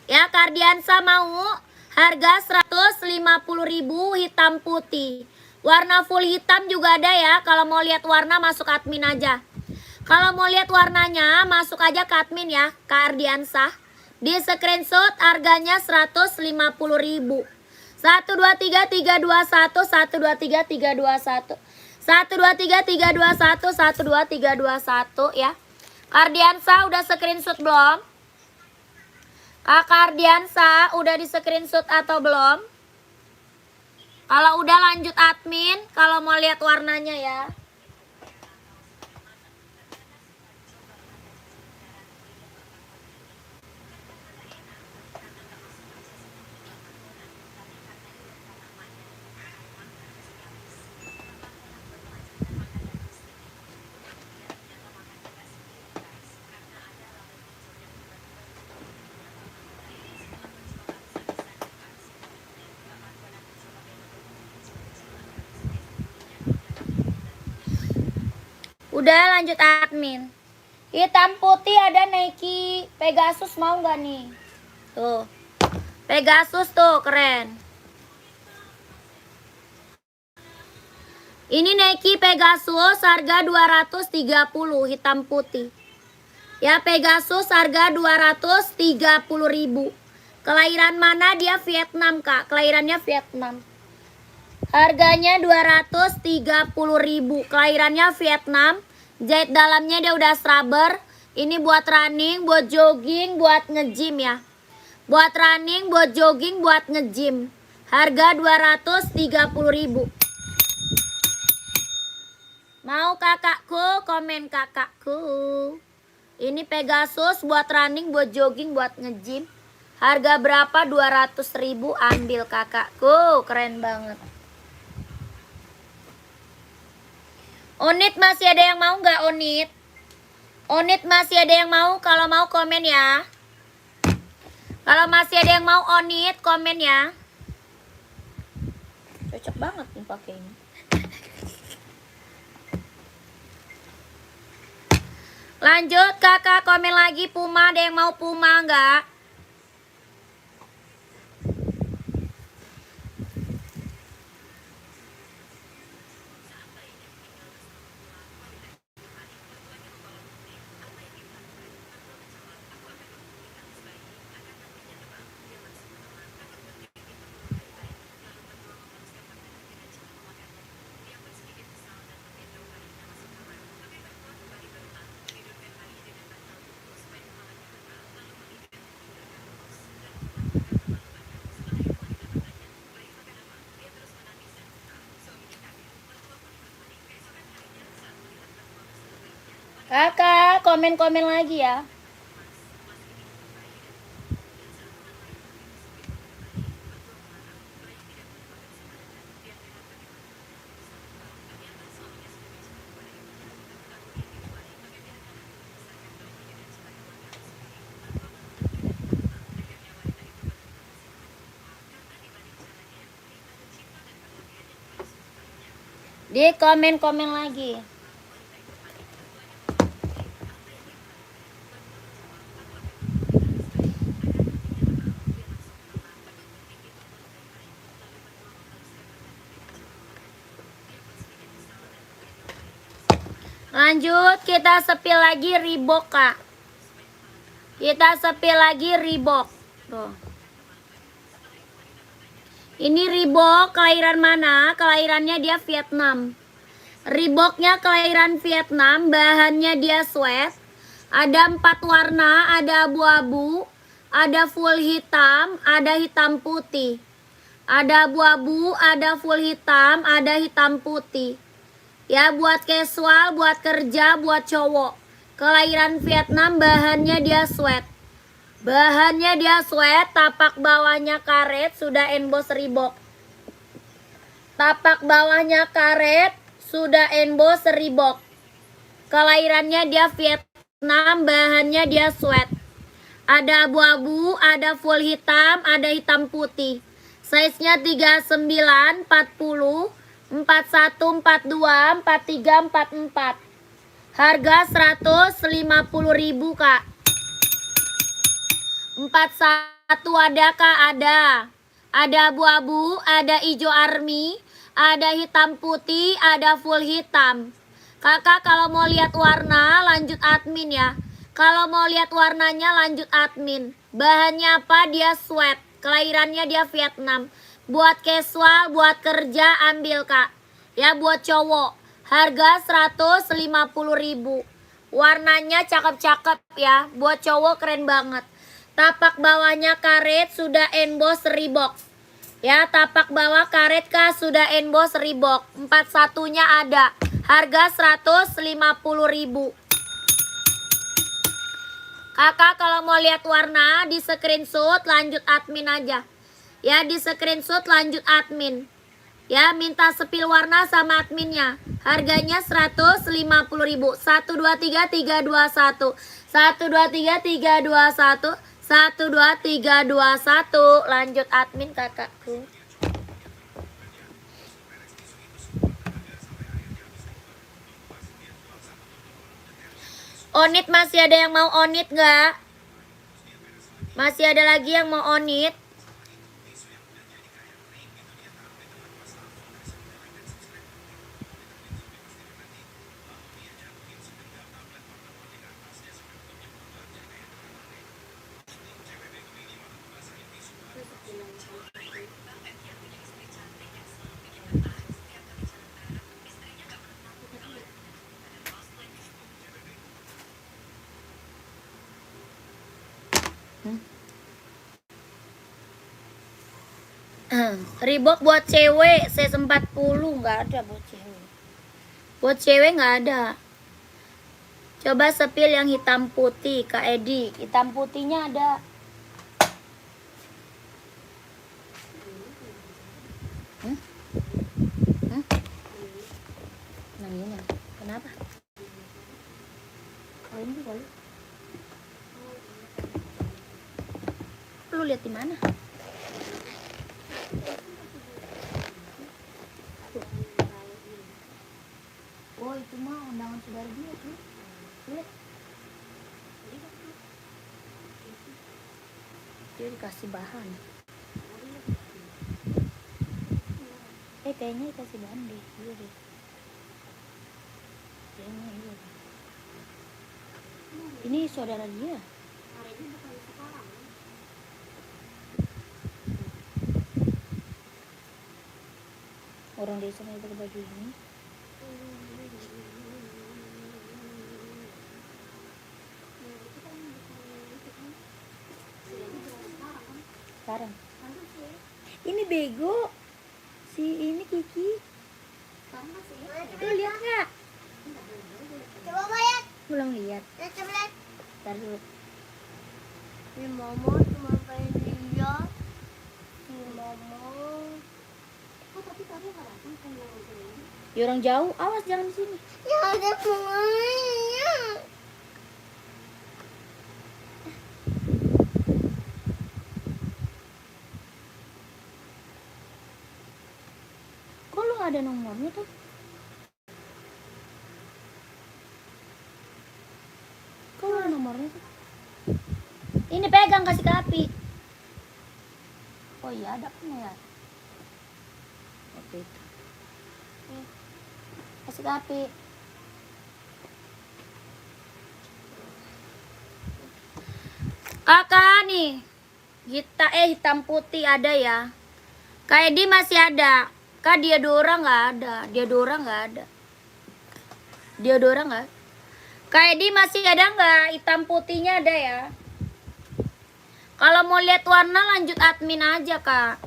Ya, Kardiansa mau? Harga 150.000, hitam putih. Warna full hitam juga ada ya. Kalau mau lihat warna masuk admin aja. Kalau mau lihat warnanya masuk aja ke admin ya, Kak Ardiansah. Di screenshot harganya 150.000. 1 2 3 3 2 1 1 2 3 3 2 1 1 2 3 3 2 1 1 2 3 2 1 ya. Kak Ardiansah udah screenshot belum? Kak Ardiansa udah di screenshot atau belum? Kalau udah lanjut admin, kalau mau lihat warnanya ya. Udah lanjut admin. Hitam putih ada Nike Pegasus, mau nggak nih? Tuh. Pegasus tuh keren. Ini Nike Pegasus harga 230 hitam putih. Ya, Pegasus harga 230.000. Kelahiran mana dia? Vietnam Kak. Kelahirannya Vietnam. Harganya 230.000. Kelahirannya Vietnam. Jahit dalamnya dia udah rubber. Ini buat running, buat jogging, buat nge-gym ya. Buat running, buat jogging, buat nge-gym. Harga 230.000. Mau kakakku? Komen kakakku. Ini Pegasus buat running, buat jogging, buat nge-gym. Harga berapa? 200.000. Ambil kakakku. Keren banget. Onit masih ada yang mau nggak Onit? Onit masih ada yang mau? Kalau mau komen ya. Kalau masih ada yang mau Onit komen ya. Cocok banget nih pakai ini. Lanjut kakak komen lagi Puma. Ada yang mau Puma nggak? Kakak, komen-komen lagi ya. Di komen-komen lagi. Lanjut, kita sepil lagi Reebok, Kak. Kita sepil lagi Reebok. Tuh. Ini Reebok kelahiran mana? Kelahirannya dia Vietnam. Reeboknya kelahiran Vietnam, bahannya dia sweat. Ada 4 warna, ada abu-abu, ada full hitam, ada hitam putih. Ada abu-abu, ada full hitam, ada hitam putih. Ya, buat casual, buat kerja, buat cowok. Kelahiran Vietnam, bahannya dia sweat. Bahannya dia sweat, tapak bawahnya karet, sudah emboss Reebok. Tapak bawahnya karet, sudah emboss Reebok. Kelahirannya dia Vietnam, bahannya dia sweat. Ada abu-abu, ada full hitam, ada hitam putih. Size-nya 39, 40, 41, 42, 43, 44. Harga 150.000, Kak. 41 ada, Kak? Ada abu-abu, ada hijau army, ada hitam putih, ada full hitam. Kakak kalau mau lihat warna lanjut admin ya. Kalau mau lihat warnanya lanjut admin. Bahannya apa? Dia sweat. Kelahirannya dia Vietnam. Buat casual, buat kerja ambil, Kak. Ya, buat cowok. Harga 150.000. Warnanya cakep-cakep ya. Buat cowok keren banget. Tapak bawahnya karet, sudah emboss Reebok. Ya, tapak bawah karet, Kak, sudah emboss Reebok. 41-nya ada. Harga 150.000. Kakak kalau mau lihat warna di screenshot lanjut admin aja. Ya, di screenshot lanjut admin. Ya, minta sepil warna sama adminnya. Harganya 150.000. 1 2 3 3 2 1. 1 2 3 3 2 1. 1 2 3 2 1. Lanjut admin, kakakku. Onit masih ada yang mau onit nggak? Masih ada lagi yang mau onit? Reebok buat cewek size 40 nggak ada buat cewek. Buat cewek nggak ada. Coba sepil yang hitam putih, Kak Edi. Hitam putihnya ada. Nanya, kenapa? Oh, ini kali. Lu lihat di mana? Oh, itu mah undangan saudara dia tuh. Lihat. Dia dikasih bahan. Kayaknya dikasih bahan deh. Iya deh. Kayaknya iya. Ini saudara dia. Orang desa itu pakai baju ini. Sekarang. Ini bego. Si ini Kiki. Tuh lihat nggak? Coba lihat. Belum lihat. Coba lihat. Ntar dulu. Ini Momo cuma pengen lihat. Ini Momo. Oh tapi kamu nggak datang kan yang ini? Ya orang jauh, awas jangan di sini. Ya ada bunganya. Kok lu nggak ada nomornya tuh? Kok lu ada nomornya tuh? Ini pegang kasih ke Api. Oh iya ada kan ya? Oke itu. Kasih ke Api. Kakak nih, hitam putih ada ya. Kak Edi masih ada. Kak Diadora nggak ada. Diadora nggak ada. Diadora nggak? Kak Edi masih ada nggak? Hitam putihnya ada ya. Kalau mau lihat warna lanjut admin aja kak.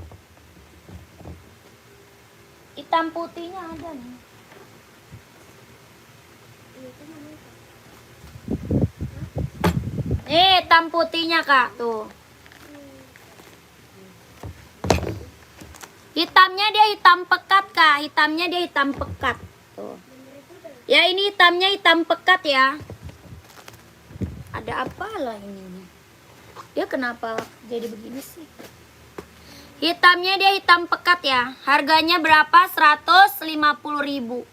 Hitam putihnya ada nih. Nih hitam putihnya kak tuh. Hitamnya dia hitam pekat kak. Hitamnya dia hitam pekat tuh. Ya ini hitamnya hitam pekat ya. Ada apa lah ini? Dia kenapa jadi begini sih? Hitamnya dia hitam pekat ya. Harganya berapa? 150.000.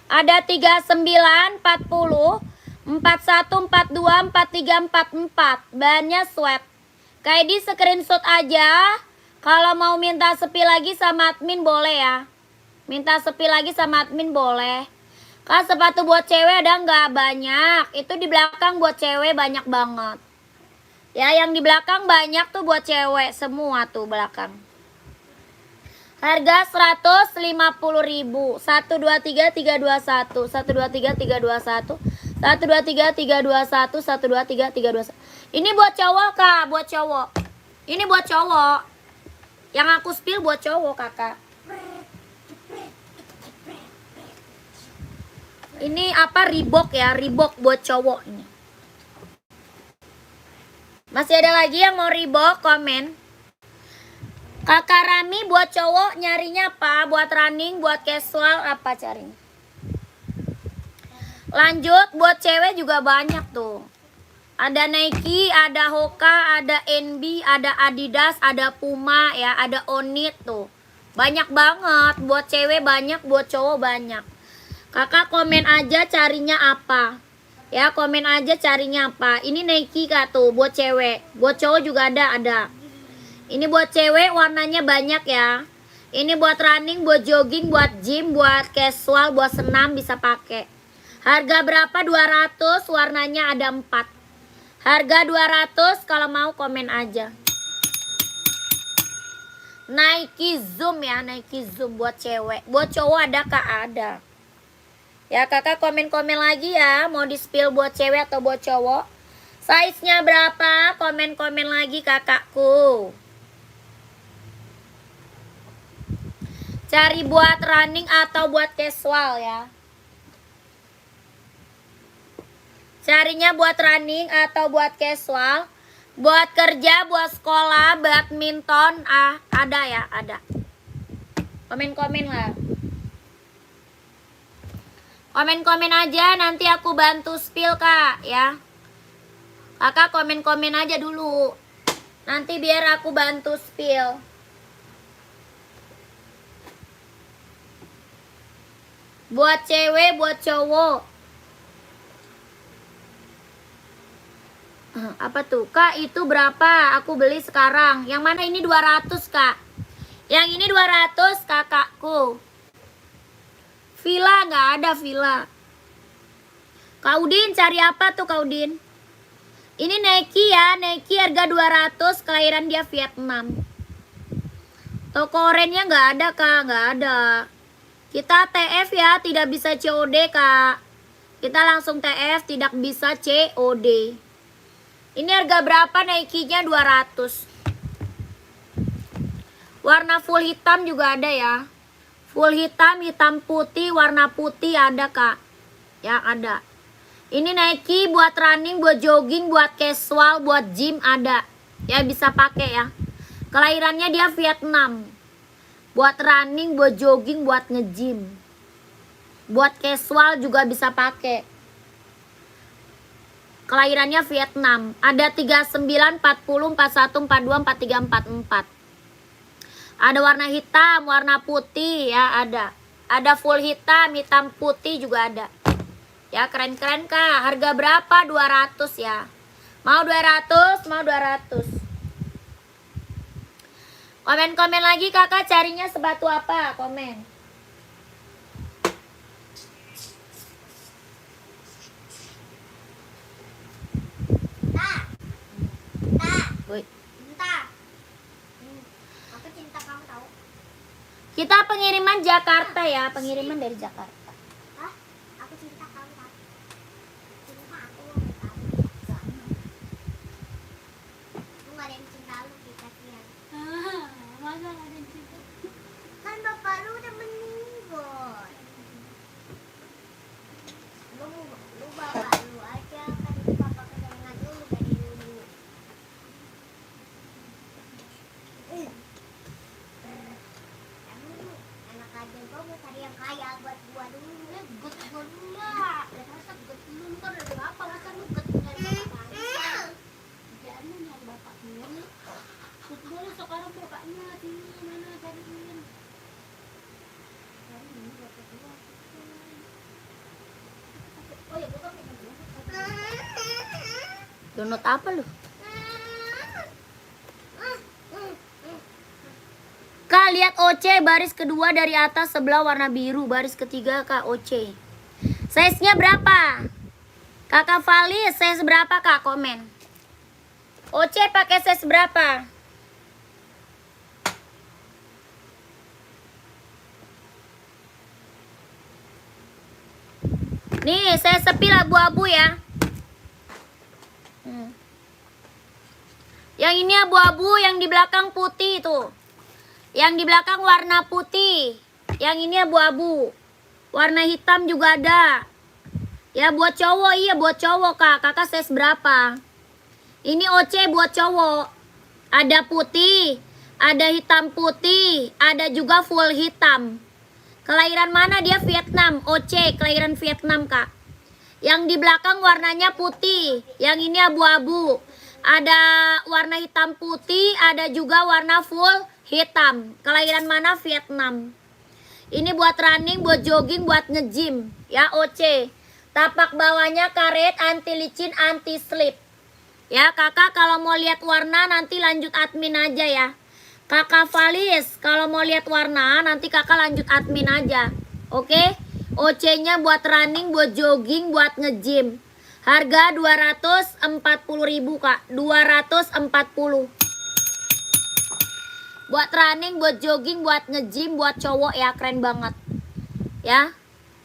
Ada 39, 40, 41, 42, 43, 44. Bahannya sweat. Kayak di screenshot aja. Kalau mau minta sepi lagi sama admin boleh ya. Minta sepi lagi sama admin boleh. Kak sepatu buat cewek ada nggak? Banyak. Itu di belakang buat cewek banyak banget. Ya yang di belakang banyak tuh buat cewek. Semua tuh belakang. Harga 150.000. 1, 2, 3, 3, 2, 1. 1, 2, 3, 3, 2, 1. 1, 2, 3, 3, 2, 1. 1, 2, 3, 3, 2, 1. Ini buat cowok kak. Buat cowok. Ini buat cowok. Yang aku spill buat cowok kakak. Ini apa Reebok ya. Reebok buat cowok ini. Masih ada lagi yang mau Reebok komen. Kakak Rami buat cowok nyarinya apa? Buat running, buat casual apa carinya? Lanjut buat cewek juga banyak tuh. Ada Nike, ada Hoka, ada NB, ada Adidas, ada Puma ya, ada Onit tuh. Banyak banget, buat cewek banyak, buat cowok banyak. Kakak komen aja carinya apa. Ya, komen aja carinya apa. Ini Nike kak tuh, buat cewek. Buat cowok juga ada. Ini buat cewek warnanya banyak ya. Ini buat running, buat jogging, buat gym, buat casual, buat senam bisa pakai. Harga berapa? 200, warnanya ada 4. Harga 200, kalau mau komen aja. Nike Zoom ya, Nike Zoom buat cewek. Buat cowok ada kak? Ada. Ya kakak komen-komen lagi ya. Mau di spill buat cewek atau buat cowok. Size-nya berapa? Komen-komen lagi kakakku. Cari buat running atau buat casual ya. Carinya buat running atau buat casual. Buat kerja, buat sekolah, badminton. Ada ya, ada. Komen-komen lah. Komen-komen aja, nanti aku bantu spill kak ya. Kakak komen-komen aja dulu. Nanti biar aku bantu spill. Buat cewek, buat cowok. Apa tuh? Kak itu berapa? Aku beli sekarang. Yang mana ini 200 kak? Yang ini 200 kakakku. Villa nggak ada villa. Kak Udin cari apa tuh Kak Udin? Ini Nike ya, Nike harga 200, kelahiran dia Vietnam. Toko orennya nggak ada kak, nggak ada. Kita TF ya, tidak bisa COD kak. Kita langsung TF, tidak bisa COD. Ini harga berapa Nike-nya? 200. Warna full hitam juga ada ya. Full hitam, hitam putih, warna putih ada kak. Ya ada. Ini Nike buat running, buat jogging, buat casual, buat gym ada. Ya bisa pakai ya. Kelahirannya dia Vietnam. Buat running, buat jogging, buat nge-gym. Buat casual juga bisa pakai. Kelahirannya Vietnam. Ada 39, 40, 41, 42, 43, 44. Ada warna hitam, warna putih ya ada. Ada full hitam, hitam putih juga ada. Ya keren-keren Kak. Harga berapa? 200 ya. Mau 200? Mau 200. Komen-komen lagi Kakak carinya sepatu apa? Komen. Woi. Bentar. Aku cinta kamu tahu. Kita pengiriman Jakarta ya, pengiriman dari Jakarta. Hah? Aku cinta kamu tahu. Cinta aku tahu. Lu gak ada yang cinta lu kita kasihan. Masa gak ada yang cinta? Kan bapak lu udah meninggal. Lu bapak lu aja kan bapak kedengan dulu dari dulu. Emang lu enak aja gua mau cari yang kaya buat gua dulu. Gut gua dulu lah. Masa gut dulu ntar dari bapak. Masa lu gut dari bapak aja? Jangan nyari bapak dulu. Gut dulu sekarang bapaknya sini mana cariin. Cari ini bapak dulu. Oh ya buka punya dulu. Download apa lu? Kak lihat OC baris kedua dari atas sebelah warna biru. Baris ketiga Kak OC. Size-nya berapa? Kakak Valis size berapa Kak? Komen. OC pakai size berapa? Nih saya sepil abu-abu ya. Yang ini abu-abu, yang di belakang putih tuh. Yang di belakang warna putih. Yang ini abu-abu. Warna hitam juga ada. Ya buat cowok, iya buat cowok Kak. Kakak size berapa? Ini OC buat cowok. Ada putih, ada hitam putih, ada juga full hitam. Kelahiran mana dia? Vietnam. OC, kelahiran Vietnam Kak. Yang di belakang warnanya putih. Yang ini abu-abu. Ada warna hitam putih, ada juga warna full hitam. Kelahiran mana? Vietnam. Ini buat running, buat jogging, buat nge-gym. Ya OC. Tapak bawahnya karet, anti licin, anti slip. Ya kakak kalau mau lihat warna nanti lanjut admin aja ya. Kakak Valis kalau mau lihat warna nanti kakak lanjut admin aja. Oke? OC-nya buat running, buat jogging, buat nge-gym. Harga 240.000 Kak. 240. Buat running, buat jogging, buat nge-gym, buat cowok ya, keren banget. Ya.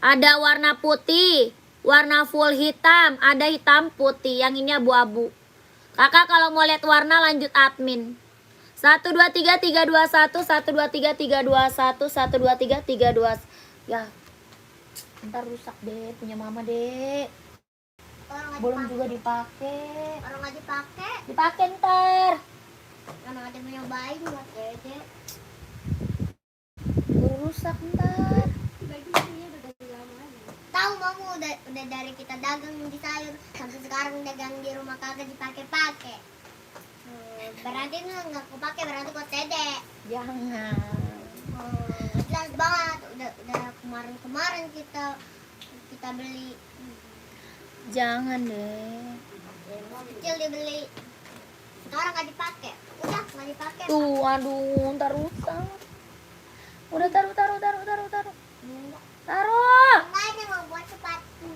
Ada warna putih, warna full hitam, ada hitam putih. Yang ini abu-abu. Kakak kalau mau lihat warna lanjut admin. 1 2 3 3 2 1 1 2 3 3 2 1 1 2 3 3 2. Ya. Ntar rusak deh punya mama deh. Belum juga dipakai. Orang nggak dipakai. Dipakai ntar. Orang ada yang nyobain buat Dede. Rusak ntar. Bajunya udah dari lama aja. Tahu mamu udah dari kita dagang di sayur sampai sekarang dagang di rumah kagak dipakai-pakai. Berarti nggak kepake, berarti buat Dede. Jangan. Jelas banget. Udah kemarin kita beli. Jangan deh. Kecil dibeli. Sekarang nggak dipakai. Udah nggak dipakai. Tuh, aduh, ntar rusak. Udah taruh. Taruh. Enggak, ini mau buat sepatu.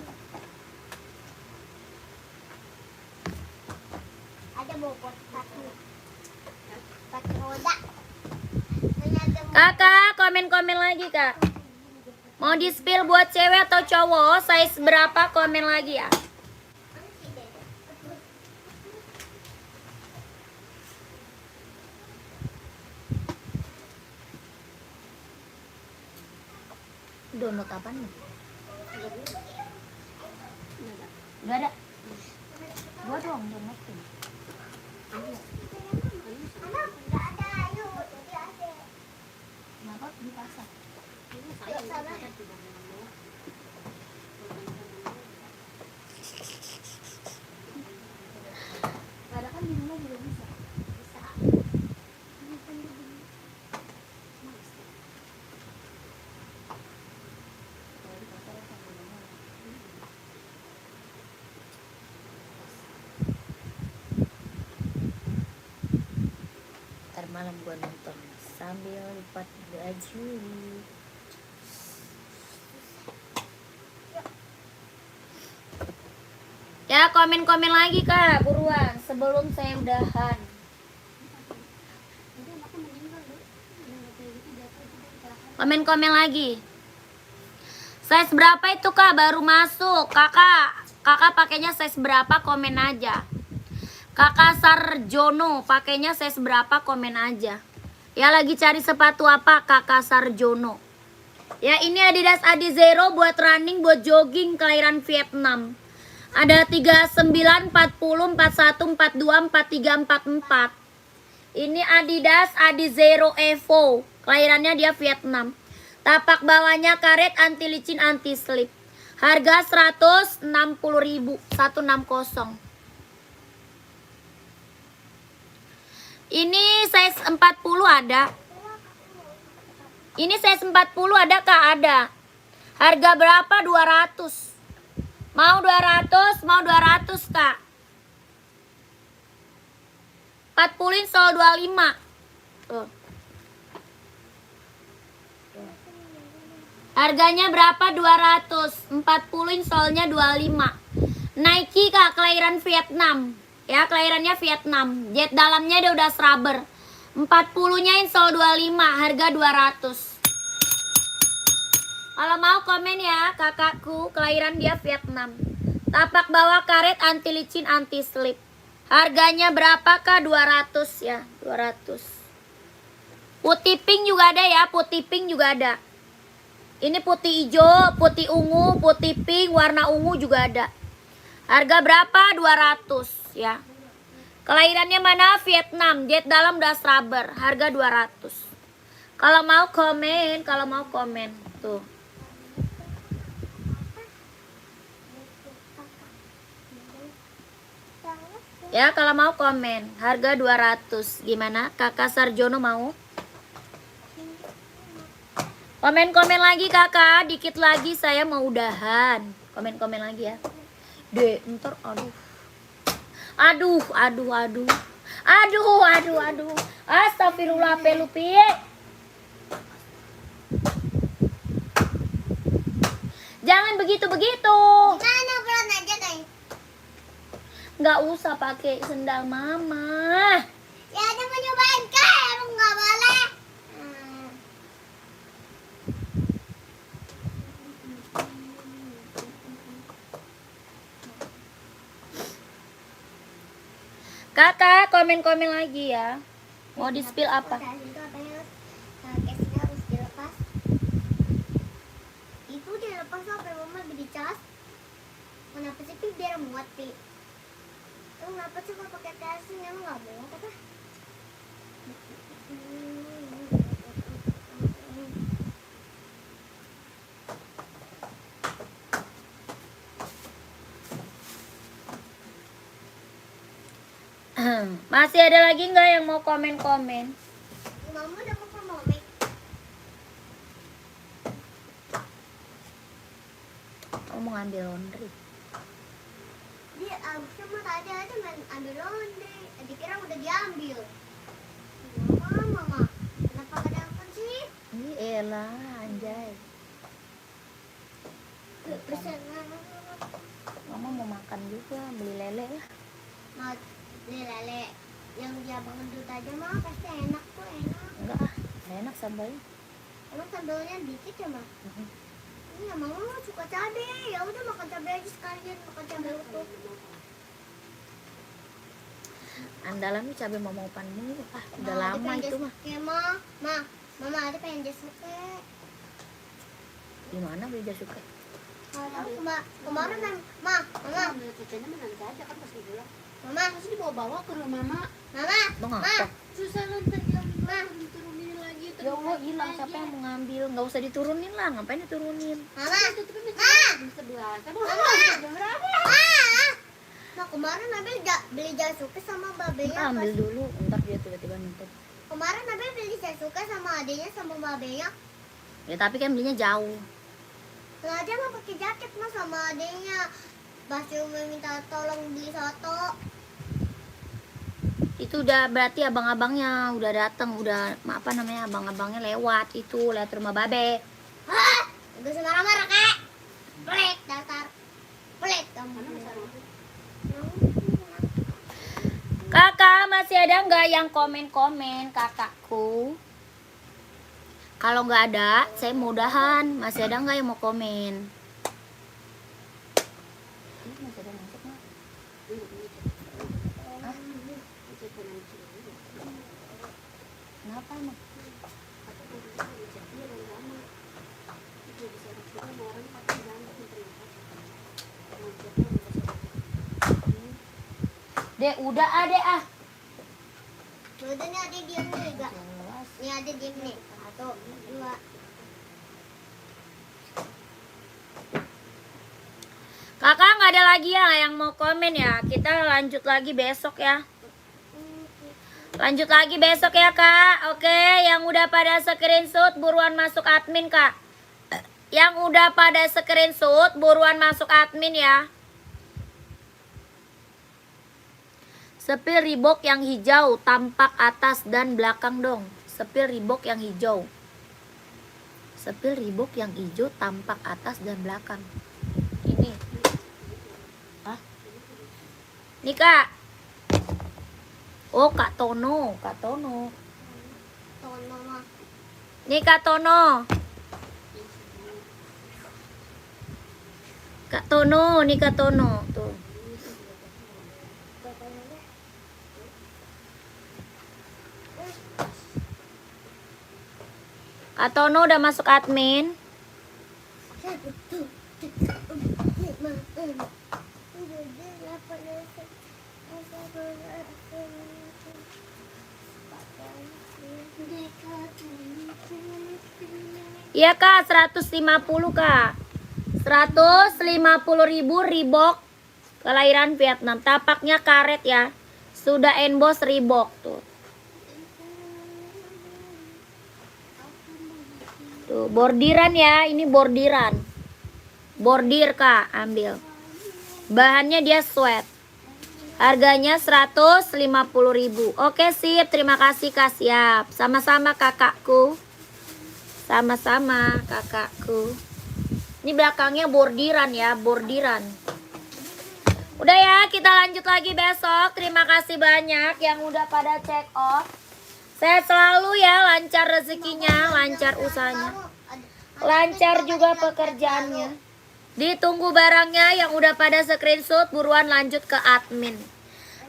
Ada mau buat sepatu. Sepatu roda. Ternyata mau- Kakak, komen-komen lagi kak. Mau di spill buat cewek atau cowok? Size berapa? Komen lagi ya. Download apa nih? Udah ada. Gua dong, udah ngerti. Anak nggak ada, ayo jadi ada. Kenapa di pasar? Ini Yuk, saya sana. kan tidak mau. Padahal kan di rumah juga bisa. Bisa. Ini kan begini. Mas. Kalau di pasar kan di rumah. Ntar malam gua nonton sambil lipat baju. Ya, komen-komen lagi Kak, buruan sebelum saya udahan. Jadi anaknya meninggal deh. Udah kayak gitu jatuh itu dia kecelakaan. Komen-komen lagi. Size berapa itu Kak baru masuk? Kakak pakainya size berapa? Komen aja. Kakak Sarjono pakainya size berapa? Komen aja. Ya lagi cari sepatu apa Kakak Sarjono? Ya ini Adidas Adizero buat running, buat jogging kelahiran Vietnam. Ada 39, 40, 41, 42, 43, 44. Ini Adidas Adizero Evo. Kelahirannya dia Vietnam. Tapak bawahnya karet, anti licin, anti slip. Harga 160.000, 160. Ini size 40 ada. Ini size 40 ada Kak? Ada. Harga berapa? 200. Mau 200? Mau 200 Kak. 40 insol 25. Tuh. Harganya berapa? 200. 40 insolnya 25. Nike Kak, kelahiran Vietnam. Ya, kelahirannya Vietnam. Jet dalamnya dia udah rubber. 40-nya insol 25, harga 200. Kalau mau komen ya, kakakku, kelahiran dia Vietnam. Tapak bawah karet, anti licin, anti slip. Harganya berapa Kak? 200 ya, 200. Putih pink juga ada ya, putih pink juga ada. Ini putih hijau, putih ungu, putih pink, warna ungu juga ada. Harga berapa? 200 ya. Kelahirannya mana? Vietnam. Jet dalam das rubber. Harga 200. Kalau mau komen, tuh. Ya, kalau mau komen. Harga 200. Gimana? Kakak Sarjono mau? Komen-komen lagi kakak. Dikit lagi saya mau udahan. Komen-komen lagi ya. Deh, ntar aduh. Astagfirullah pelupi. Jangan begitu-begitu. Gimana pelan aja guys? Nggak usah pakai sendal mama. Ya ada mau nyobain kak, emang nggak boleh. Kakak komen-komen lagi ya. Mau di spill apa? Itu katanya casingnya harus dilepas. Itu dilepas sampai mama beli cas. Kenapa sih Pi? Biar muat Pi. Lu kenapa sih kalau pakai casing emang nggak muat apa? Masih ada lagi nggak yang mau komen-komen? Mama udah mau promomek. Kamu mau ngambil laundry? Dia abisnya mah tadi aja main ambil laundry. Dikira udah diambil. Mama, kenapa gak dapat sih? Ini elah anjay. Pesan Mama mau makan juga, beli lele lah. mau beli lele yang dia bangun dulu aja mah pasti enak tuh enak. Enggak ah, nggak enak sambalnya. Emang sambalnya dikit ya mah? Iya mama mah suka cabe. Ya udah makan cabe aja sekalian makan cabe utuh. Andalan cabai mama upan mulu. Ah, udah Ada lama pengen itu mah. jasuke, mama ada pengen jasuke. Di mana beli jasuke? Kemarin mama Cucinya mah nanti aja kan pas pulang. mama Terus dibawa-bawa ke rumah mama. mama Mengapa? Susah lantai yang diturunin lagi. Ya Allah hilang, siapa yang mau ngambil? Nggak usah diturunin lah, ngapain diturunin? mama Tutupin jam 11. Kan jam berapa? nah kemarin Nabil beli Jasuke sama babenya Kita ambil dulu, ntar dia tiba-tiba nutup. kemarin Nabil beli Jasuke sama adiknya sama babenya. Ya tapi kan belinya jauh. Lah dia mau pakai jaket mas sama adiknya. Basio minta tolong beli soto. Itu udah berarti abang-abangnya udah datang, udah apa namanya, abang-abangnya lewat itu, lewat rumah babe. Hah? Gak usah marah-marah kak. Pelit dasar. Pelit kamu. Kakak masih ada nggak yang komen-komen kakakku? Kalau nggak ada, saya mau udahan. Masih ada nggak yang mau komen? Masih ada yang masuk nggak? Kenapa emang? Dek, udah adek ah. Udah nih adik diam nih gak? Nih adik diam nih. 1, 2. Kakak nggak ada lagi ya yang mau komen ya. Kita lanjut lagi besok ya. Lanjut lagi besok ya kak. Oke, yang udah pada screenshot buruan masuk admin kak. Yang udah pada screenshot buruan masuk admin ya. Sepil Reebok yang hijau tampak atas dan belakang dong. Sepil Reebok yang hijau. Sepil Reebok yang hijau tampak atas dan belakang. Ini. Hah? Nih kak. Oh Kak Tono, Kak Tono. Tono mah. Nih Kak Tono. Kak Tono, nih Kak Tono. Tuh. Kak Tono udah masuk admin. 1, 2, 3, 4, 5, 6, 7, 8, 9, 10. Iya kak, 150 kak. 150.000 Reebok kelahiran Vietnam. Tapaknya karet ya. Sudah emboss Reebok tuh. Tuh, bordiran ya, ini bordiran. Bordir kak, ambil. Bahannya dia sweat. Harganya 150.000. Oke sip, terima kasih kak, siap. Sama-sama kakakku. Sama-sama kakakku. Ini belakangnya bordiran ya, bordiran. Udah ya, kita lanjut lagi besok. Terima kasih banyak yang udah pada check out. Sehat selalu ya, lancar rezekinya, lancar usahanya, lancar juga pekerjaannya. Ditunggu barangnya yang udah pada screenshot, buruan lanjut ke admin.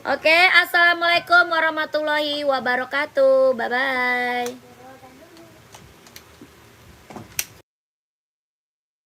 Oke, assalamualaikum warahmatullahi wabarakatuh. Bye bye.